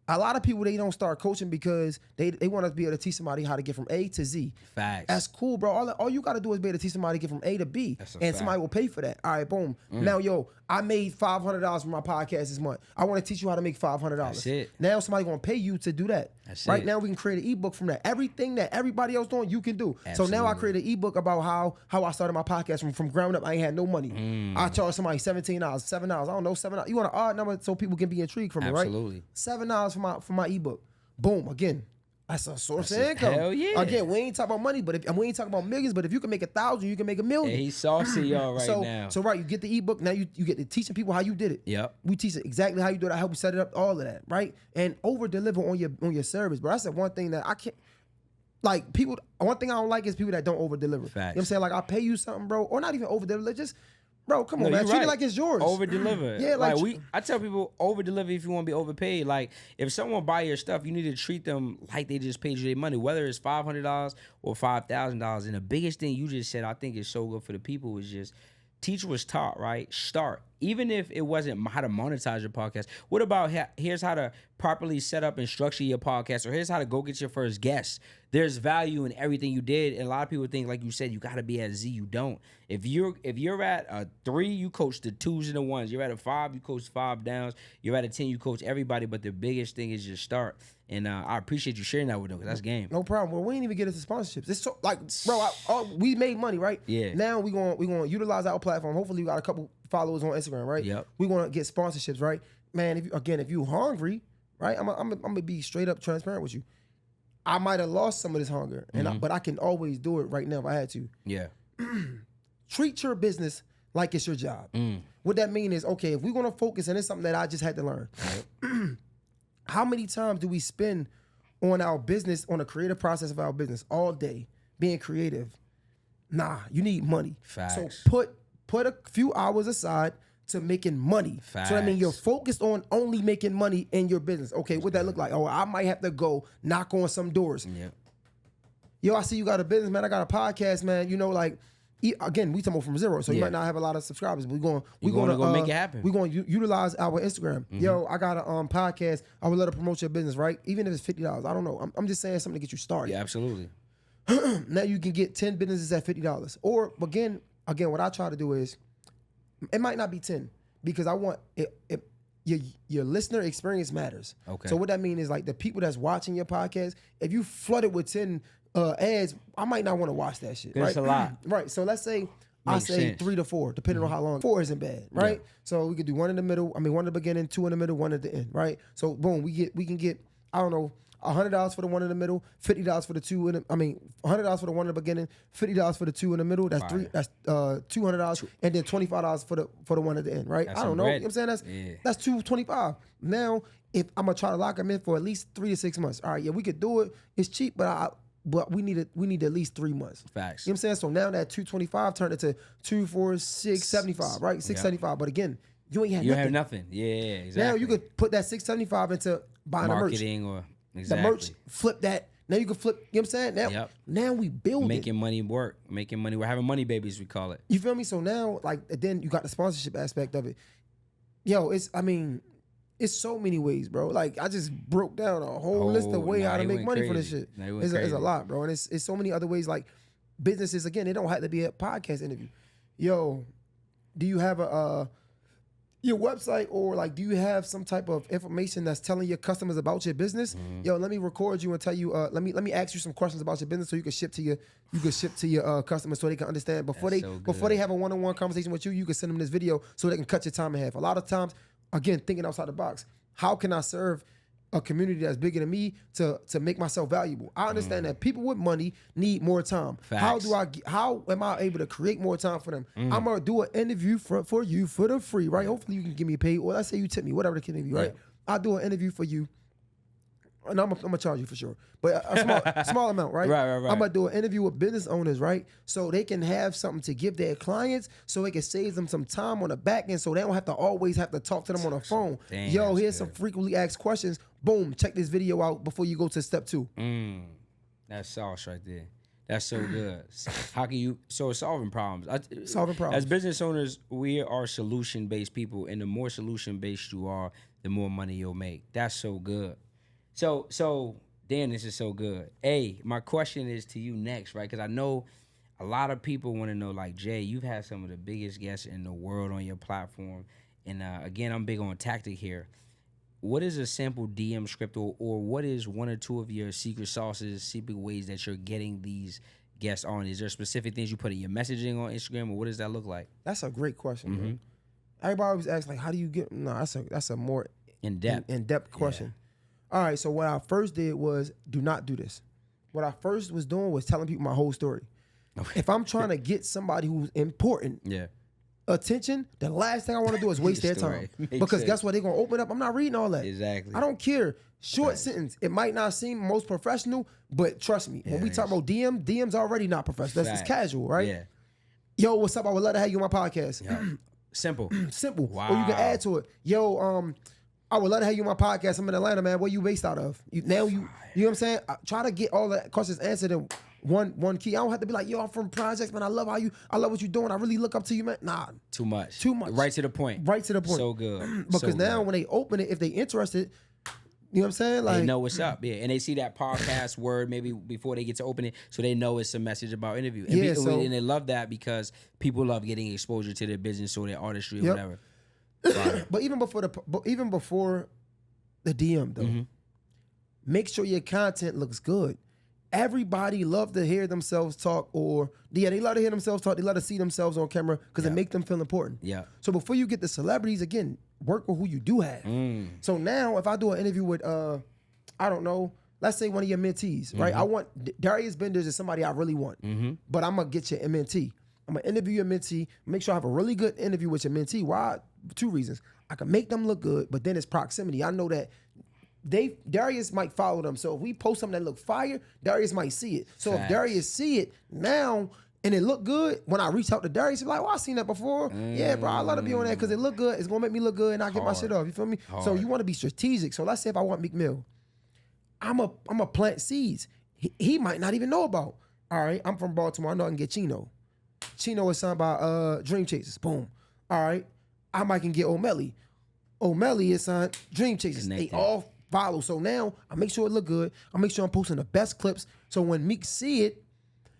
a lot of people, they don't start coaching because they want to be able to teach somebody how to get from A to Z. Facts. That's cool, bro. All you got to do is be able to teach somebody to get from A to B. And somebody will pay for that. All right, boom. Now, I made $500 from my podcast this month. I want to teach you how to make $500. That's it. Now somebody going to pay you to do that. That's right it. now we can create an ebook from that. Everything that everybody else doing, you can do. Absolutely. So now I create an ebook about how I started my podcast from ground up. I ain't had no money. I charge somebody $17, $7. I don't know, $7. You want an odd number so people can be intrigued from it, right? Absolutely. $7 for my ebook. Boom. Again, that's a source of income. Hell yeah. Again, we ain't talking about money, but we ain't talking about millions. But if you can make 1,000, you can make 1,000,000. Hey, he's saucy y'all now. So right, you get the ebook. Now you get to teaching people how you did it. Yep. We teach it exactly how you do it. I help you set it up, all of that, right? And over deliver on your service. But that's the one thing that I can't. Like people, one thing I don't like is people that don't over deliver. Facts. You know what I'm saying? Like I pay you something, bro, or not even over deliver. Just bro, come on, No, man. Treat right. it like it's yours. Over deliver. Yeah, like I tell people over deliver if you want to be overpaid. Like if someone buy your stuff, you need to treat them like they just paid you their money, whether it's $500 or $5,000. And the biggest thing you just said, I think is so good for the people is just teach what's taught, right? Start. Even if it wasn't how to monetize your podcast, what about here's how to properly set up and structure your podcast, or here's how to go get your first guest. There's value in everything you did, and a lot of people think, like you said, you got to be at Z. You don't. If you're at a 3, you coach the 2s and the 1s. You're at a 5, you coach 5 downs. You're at a 10, you coach everybody. But the biggest thing is just start. And I appreciate you sharing that with them because that's game. No problem. Well, we ain't even get into sponsorships. It's so like, bro, we made money, right? Yeah. Now we gonna utilize our platform. Hopefully, we got a couple followers on Instagram, right? Yep. We gonna get sponsorships, right? Man, if you hungry, right? I'm gonna be straight up transparent with you. I might have lost some of this hunger, but I can always do it right now if I had to. Yeah. Treat your business like it's your job. What that mean is, okay, if we're gonna focus, and it's something that I just had to learn. How many times do we spend on our business, on the creative process of our business all day, being creative? Nah, you need money. Facts. So put a few hours aside to making money. Facts. So that means you're focused on only making money in your business. Okay, what that look like? Oh, I might have to go knock on some doors. Yeah. Yo, I see you got a business, man. I got a podcast, man. You know, like, again, we talking about from zero, so you might not have a lot of subscribers. But we're going to make it happen. We're going to utilize our Instagram. Yo, I got a podcast. I would love to promote your business, right? Even if it's $50, I don't know. I'm just saying something to get you started. Yeah, absolutely. Now you can get 10 businesses at $50. Or again, what I try to do is, it might not be 10 because I want your listener experience matters. Okay. So what that means is like the people that's watching your podcast, if you flood it with 10 ads, I might not want to watch that shit. Right? It's a lot. Right. So let's say I Makes say sense. 3 to 4, depending on how long. 4 isn't bad, right? Yeah. So we could do 1 in the middle. I mean, 1 in the beginning, 2 in the middle, 1 at the end, right? So boom, we can get, I don't know, $100 for the 1 in the middle, $50 for the 2 in the, $100 for the 1 in the beginning, $50 for the 2 in the middle. That's Fire. That's $200, and then $25 for the 1 at the end, right? That's I don't some know. bread. You know what I'm saying? Yeah. That's $225. Now, if I'm gonna try to lock them in for at least 3 to 6 months, all right, yeah, we could do it. It's cheap, but we need at least 3 months. Facts. You know what I'm saying? So now that 225 turned into 2, 4, 6, 75, right? 675. But again, you ain't had You nothing. have nothing. Yeah, exactly. Now you could put that 675 into buying marketing or exactly. the merch. Flip that. Now you can flip. You know what I'm saying? Now we build making money work, making money. We're having money babies, we call it. You feel me? So now, like, then you got the sponsorship aspect of it. Yo, it's so many ways, bro. Like, I just broke down a whole list of ways how to make money for this shit. It's a lot, bro. And it's so many other ways. Like, businesses, again, they don't have to be a podcast interview. Yo, do you have your website, or like, do you have some type of information that's telling your customers about your business? Yo, let me record you and tell you. Let me ask you some questions about your business so you can ship to your customers so they can understand before they have a one-on-one conversation with you. You can send them this video so they can cut your time in half. A lot of times, again, thinking outside the box. How can I serve a community that's bigger than me to make myself valuable? I understand that people with money need more time. Facts. How am I able to create more time for them? I'm gonna do an interview for you for the free, right? Hopefully you can give me paid, or let's say you tip me, whatever the case may be, right? I'll do an interview for you, and I'm gonna charge you for sure, but a small amount, right? Right. I'm gonna do an interview with business owners, right? So they can have something to give their clients, so it can save them some time on the back end, so they don't have to always have to talk to them on the phone. Damn, Yo, here's good. some frequently asked questions. Boom, check this video out before you go to step 2. That's sauce right there. That's so good. How can you? So it's solving problems. Solving problems. As business owners, we are solution-based people, and the more solution-based you are, the more money you'll make. That's so good. So Dan, this is so good. Hey, my question is to you next, right? Because I know a lot of people want to know, like, Jay, you've had some of the biggest guests in the world on your platform, and again, I'm big on tactic here. What is a sample DM script, or what is one or two of your secret sauces, secret ways that you're getting these guests on? Is there specific things you put in your messaging on Instagram, or what does that look like? That's a great question, bro. Everybody always asks, like, how do you get? No, that's a more in-depth question. All right, so what I first did was do not do this. What I first was doing was telling people my whole story. Okay. If I'm trying to get somebody who's important attention, the last thing I want to do is waste their time. Because guess what? They're going to open up. I'm not reading all that. Exactly. I don't care. Short sentence. It might not seem most professional, but trust me, when we talk about DM's already not professional. That's casual, right? Yeah. Yo, what's up? I would love to have you on my podcast. Yeah. Simple. Simple. Wow. Or you can add to it. Yo, I would love to have you on my podcast. I'm in Atlanta, man. Where you based out of? You know what I'm saying? Try to get all the questions answered in one key. I don't have to be like, yo, I'm from projects, man. I love what you're doing. I really look up to you, man. Nah. Too much. Right to the point. So good. Because now when they open it, if they interested, you know what I'm saying? Like, they know what's up, and they see that podcast word maybe before they get to open it, so they know it's a message about interview. And, and they love that because people love getting exposure to their business or their artistry or whatever. But even before the DM though, make sure your content looks good. Everybody love to hear themselves talk, they love to hear themselves talk. They love to see themselves on camera because it make them feel important. Yeah. So before you get the celebrities, again, work with who you do have. So now, if I do an interview with, I don't know, let's say one of your mentees, right? I want Darius Benders is somebody I really want, but I'm gonna get your mentee. I'm gonna interview your mentee. Make sure I have a really good interview with your mentee. Why? 2 reasons. I can make them look good, but then it's proximity. I know that Darius might follow them. So if we post something that look fire, Darius might see it. So if Darius see it now and it look good, when I reach out to Darius, he's like, "Oh, I seen that before." Yeah, bro, I love to be on that because it look good. It's gonna make me look good, and I get my shit off. You feel me? So you want to be strategic. So let's say if I want Meek Mill, I'm a plant seeds. He might not even know about. All right, I'm from Baltimore. I know I can get Chino. Chino is signed by Dream Chasers. Boom. All right, I might can get O'Malley. O'Malley is signed Dream Chasers. They all follow. So now I make sure it look good. I make sure I'm posting the best clips. So when Meek see it,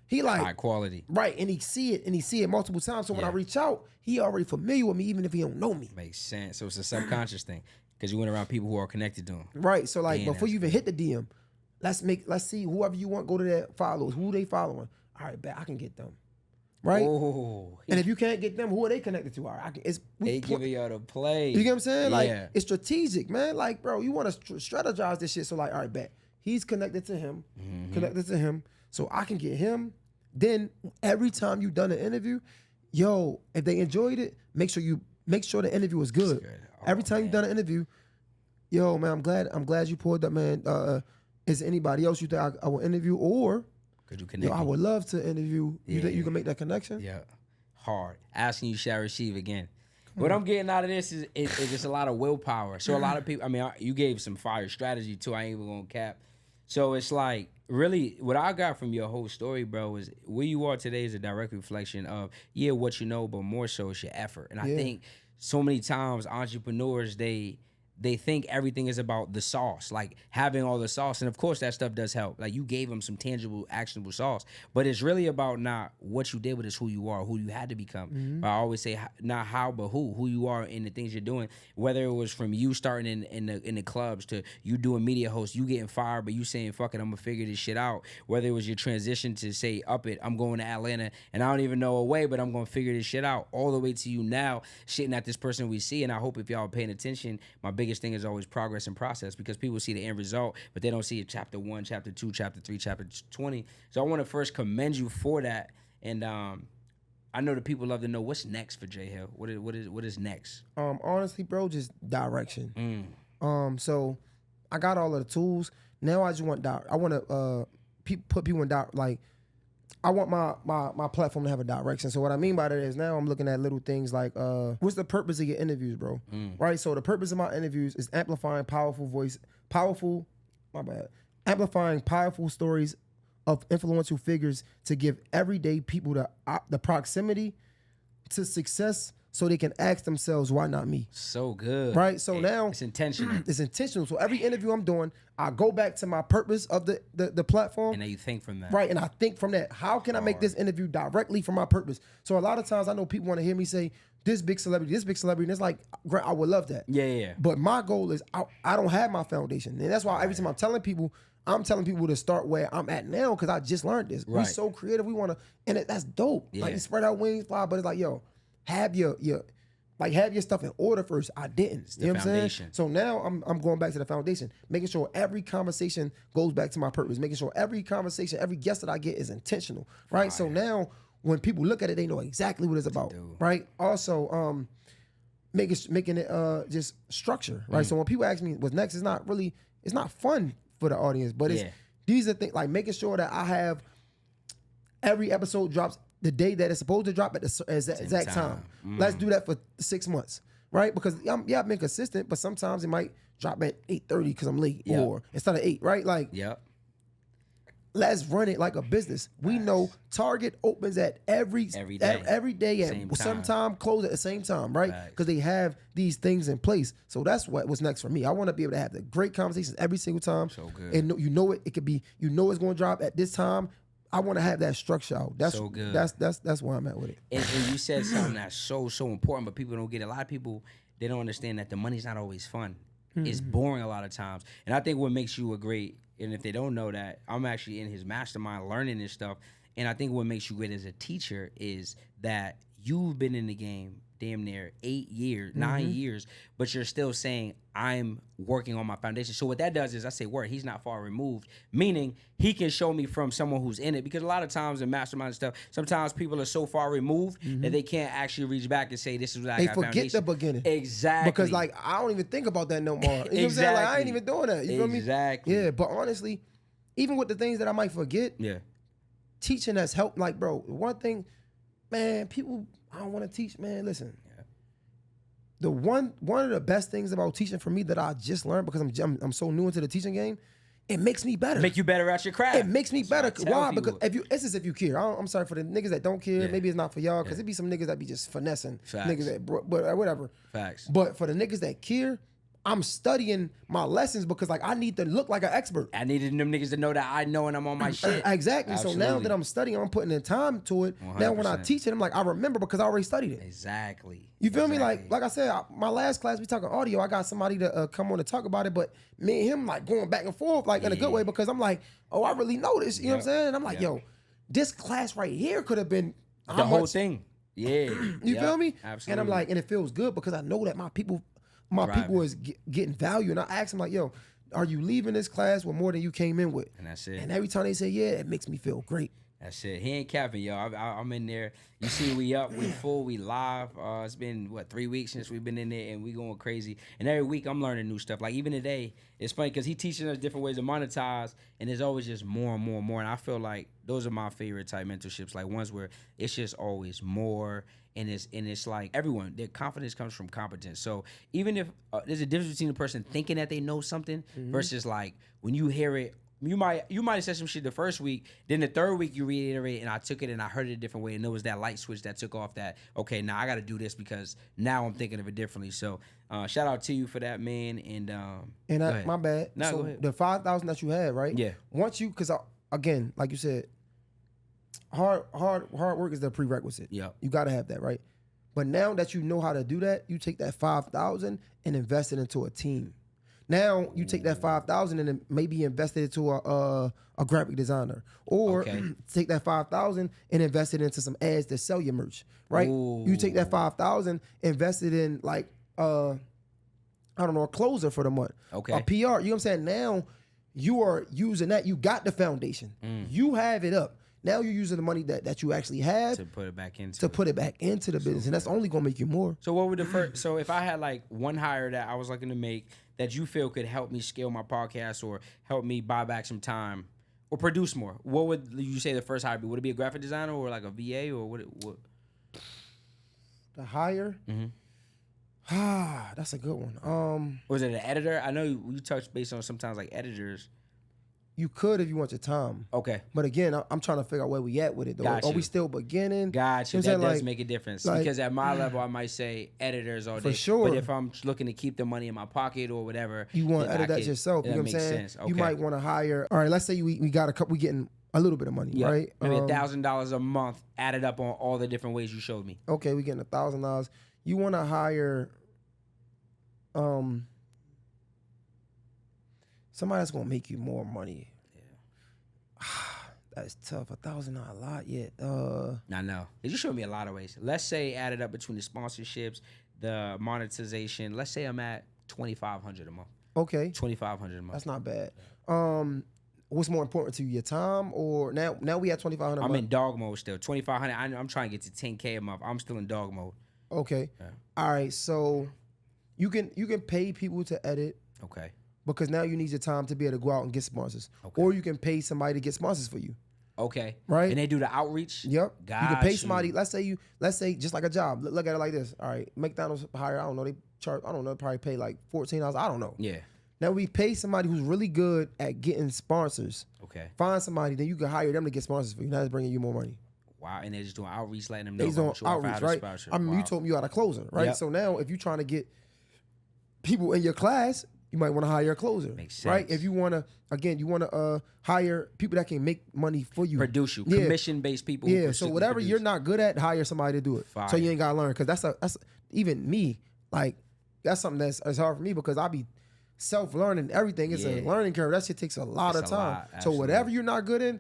he like high quality. Right. And he see it multiple times. So when I reach out, he already familiar with me, even if he don't know me. Makes sense. So it's a subconscious thing. Because you went around people who are connected to him. Right. So like before you even hit the DM, let's see whoever you want, go to their followers, who they following. All right, bet I can get them. Right? Oh, and if you can't get them, who are they connected to? All right, they giving y'all the play. You get what I'm saying? Like, it's strategic, man. Like, bro, you want to strategize this shit. So, like, all right, bet. He's connected to him, so I can get him. Then, every time you've done an interview, yo, if they enjoyed it, make sure the interview was good. Every time you've done an interview, yo, man, I'm glad you pulled up, man. Is there anybody else you think I will interview? Or I would love to interview. You think you can make that connection? Yeah. Hard. Asking you shall receive again. What I'm getting out of this is just a lot of willpower. So a lot of people, I mean, you gave some fire strategy too. I ain't even gonna cap. So it's like, really, what I got from your whole story, bro, is where you are today is a direct reflection of, what you know, but more so it's your effort. And I think so many times entrepreneurs, they they think everything is about the sauce, like having all the sauce. And of course that stuff does help. Like you gave them some tangible, actionable sauce, but it's really about not what you did, but it's who you are, who you had to become. But I always say not how, but who you are in the things you're doing. Whether it was from you starting in the clubs to you doing media hosts, you getting fired, but you saying, fuck it, I'm gonna figure this shit out. Whether it was your transition to say, up it, I'm going to Atlanta and I don't even know a way, but I'm gonna figure this shit out, all the way to you now shitting at this person we see. And I hope if y'all are paying attention, my biggest thing is always progress and process, because people see the end result, but they don't see it chapter 1, chapter 2, chapter 3, chapter 20. So I want to first commend you for that. And I know the people love to know what's next for J Hill. What is next? Honestly, bro, just direction. So I got all of the tools. Now I just want I want to put people in like, I want my platform to have a direction. So what I mean by that is now I'm looking at little things like, what's the purpose of your interviews, bro? Right? So the purpose of my interviews is amplifying amplifying powerful stories of influential figures to give everyday people the proximity to success so they can ask themselves, why not me? So good. Right? So now it's intentional. It's intentional. So every interview I'm doing, I go back to my purpose of the platform. And then you think from that. Right. And I think from that, how can I make this interview directly from my purpose? So a lot of times I know people want to hear me say, this big celebrity. And it's like, great, I would love that. Yeah. But my goal is I don't have my foundation. And that's why every time I'm telling people to start where I'm at now, because I just learned this. We're so creative. We want to, and that's dope. Yeah. Like, you spread out wings, fly, but it's like, yo, have your stuff in order first. I didn't. You know what I'm saying? So now I'm going back to the foundation, making sure every conversation goes back to my purpose, making sure every conversation, every guest that I get is intentional, right? So now when people look at it, they know exactly what it's about, right? Also, making it just structure, right? So when people ask me what's next, it's not fun for the audience, but these are things like making sure that I have every episode drops the day that it's supposed to drop at the exact time. Let's do that for 6 months, right? Because I'm being consistent, but sometimes it might drop at 8:30 because I'm late, or instead of 8, right? Like, let's run it like a business. We know Target opens at every day at some time, close at the same time, right? Because they have these things in place. So that's what's next for me. I want to be able to have the great conversations every single time. So good. And it could be, it's going to drop at this time. I want to have that structure out. That's so good. That's where I'm at with it. And you said something that's so important, but people don't get it. A lot of people, they don't understand that the money's not always fun. It's boring a lot of times. And I think what makes you and if they don't know that, I'm actually in his mastermind learning this stuff. And I think what makes you great as a teacher is that you've been in the game damn near 8 years, 9 years, but you're still saying, I'm working on my foundation. So what that does is I say, word, he's not far removed, meaning he can show me from someone who's in it. Because a lot of times in mastermind stuff, sometimes people are so far removed that they can't actually reach back and say, this is what I got foundation. They forget the beginning. Exactly. Because, like, I don't even think about that no more. You know what I'm saying? Like, I ain't even doing that. You feel me? Exactly. Yeah, but honestly, even with the things that I might forget, teaching has helped. Like, bro, one thing, man, people, I don't want to teach, man. Listen, the one of the best things about teaching for me that I just learned, because I'm so new into the teaching game, it makes me better. Make you better at your craft. It makes me better. Why? Because if you care. I'm sorry for the niggas that don't care. Maybe it's not for y'all, because it be some niggas that be just finessing. Facts. Niggas that, but whatever. Facts. But for the niggas that care, I'm studying my lessons because, like, I need to look like an expert. I needed them niggas to know that I know and I'm on my shit. Exactly. Absolutely. So now that I'm studying, I'm putting in time to it. 100%. Now when I teach it, I'm like, I remember because I already studied it. Exactly. You feel me? Like I said, my last class, we talking audio. I got somebody to come on to talk about it, but me and him, like, going back and forth, like, in a good way, because I'm like, oh, I really know this. You know what I'm saying? And I'm like, yo, this class right here could have been the whole thing. Yeah. You feel me? Absolutely. And I'm like, and it feels good because I know that my people is getting value. And I ask them, like, yo, are you leaving this class with more than you came in with? And that's it. And every time they say, yeah, it makes me feel great. That's it. He ain't capping, yo. I'm in there. You see, we up, we full, we live. It's been, 3 weeks since we've been in there, and we going crazy. And every week I'm learning new stuff. Like, even today, it's funny because he teaching us different ways to monetize, and there's always just more and more and more. And I feel like those are my favorite type mentorships, like ones where it's just always more. And it's like everyone, their confidence comes from competence. So even if there's a difference between a person thinking that they know something versus, like, when you hear it You might have said some shit the first week, then the third week you reiterate, and I took it and I heard it a different way, and it was that light switch that took off that, okay, now I got to do this because now I'm thinking of it differently. So shout out to you for that, man. And my bad. No, so go ahead. the 5,000 that you had, right? Yeah. Once you, because again, like you said, hard work is the prerequisite. Yeah. You got to have that, right? But now that you know how to do that, you take that 5,000 and invest it into a team. Now you take that 5,000 and then maybe invest it into a graphic designer, or take that 5,000 and invest it into some ads that sell your merch, right? Ooh. You take that 5,000, invest it in like I don't know, a closer for the month, a PR. You know what I'm saying? Now you are using that. You got the foundation. You have it up. Now you're using the money that you actually have to put it back into the business, and that's only gonna make you more. So what would the first? So if I had like one hire that I was looking to make that you feel could help me scale my podcast or help me buy back some time or produce more, what would you say the first hire be? Would it be a graphic designer or like a VA or what? The hire? That's a good one. Was it an editor? I know you touched based on sometimes like editors. You could if you want your time. Okay. But again, I'm trying to figure out where we at with it though. Got Are you. we still beginning? Gotcha. You know That does like, make a difference. like, Because at my level, I might say editors all day. For sure. But if I'm looking to keep the money in my pocket or whatever, you want to then edit that yourself. You know what I'm saying? Sense. Okay. You might want to hire. All right, let's say we got a couple. We getting a little bit of money, right? Maybe $1,000 a month added up on all the different ways you showed me. Okay, we getting $1,000. You want to hire somebody that's gonna make you more money. That's tough. $1,000 not a lot yet. I know. You showed me a lot of ways. Let's say added up between the sponsorships, the monetization. Let's say I'm at $2,500 a month. Okay. $2,500 a month. That's not bad. What's more important to you, your time or now we at $2,500? I'm in dog mode still. $2,500. I'm trying to get to $10K a month. I'm still in dog mode. Okay. Yeah. All right. So you can pay people to edit. Okay. Because now you need your time to be able to go out and get sponsors. Okay. Or you can pay somebody to get sponsors for you. Okay. Right? And they do the outreach? Yep. You can pay somebody, let's say just like a job. Look at it like this. All right. McDonald's hire, I don't know, they charge, I don't know, probably pay like $14. I don't know. Yeah. Now we pay somebody who's really good at getting sponsors. Okay. Find somebody, then you can hire them to get sponsors for you. Now it's bringing you more money. Wow. And they're just doing outreach, letting them know. They're doing outreach, right? I mean, you told me you had a closer, right? Yep. So now if you're trying to get people in your class, you might want to hire a closer. Makes sense. Right? If you want to, again, you want to hire people that can make money for you. Produce you. Yeah. Commission-based people. Yeah, so whatever you're not good at, hire somebody to do it. Fire. So you ain't got to learn. Because that's even me, like, that's something that's hard for me because I be self-learning everything. It's a learning curve. That shit takes a lot of time. So whatever you're not good in,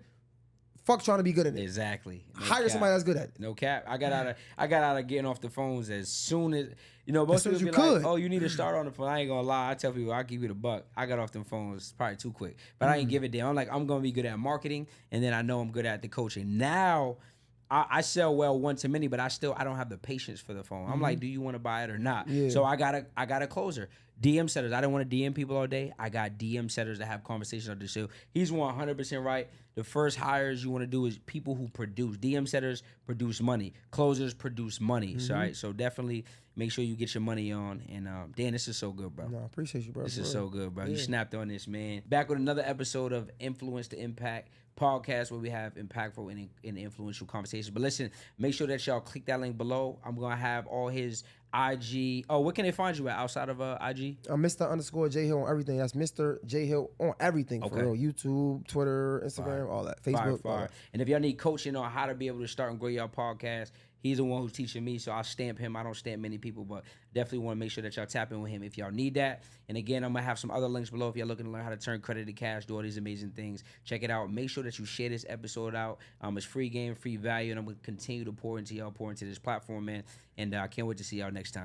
fuck trying to be good in it. Exactly. No hire cap. somebody that's good at it. No cap. I got out of getting off the phones as soon as most people be could. like, "Oh, you need to start on the phone." I ain't gonna lie. I tell people I'll give you the buck. I got off them phones probably too quick, but I ain't give a damn. I'm like, I'm gonna be good at marketing, and then I know I'm good at the coaching. Now, I sell well one to many, but I don't have the patience for the phone. I'm like, do you want to buy it or not? Yeah. So I got a closer. DM setters. I don't want to DM people all day. I got DM setters that have conversations on the show. He's 100% right. The first hires you want to do is people who produce. DM setters produce money. Closers produce money. So definitely make sure you get your money on. And Dan, this is so good, bro. No, I appreciate you, bro. This is so good, bro. You snapped on this, man. Back with another episode of Influence to Impact podcast where we have impactful and influential conversations. But listen, make sure that y'all click that link below. I'm going to have all his IG. Oh, where can they find you at outside of IG? Mr._J Hill on everything. That's Mr. J Hill on everything for real. YouTube, Twitter, Instagram, all that. Facebook. All that. And if y'all need coaching on how to be able to start and grow your podcast, he's the one who's teaching me, so I'll stamp him. I don't stamp many people, but definitely want to make sure that y'all tap in with him if y'all need that. And again, I'm going to have some other links below if y'all looking to learn how to turn credit to cash, do all these amazing things. Check it out. Make sure that you share this episode out. It's free game, free value, and I'm going to continue to pour into this platform, man. And I can't wait to see y'all next time.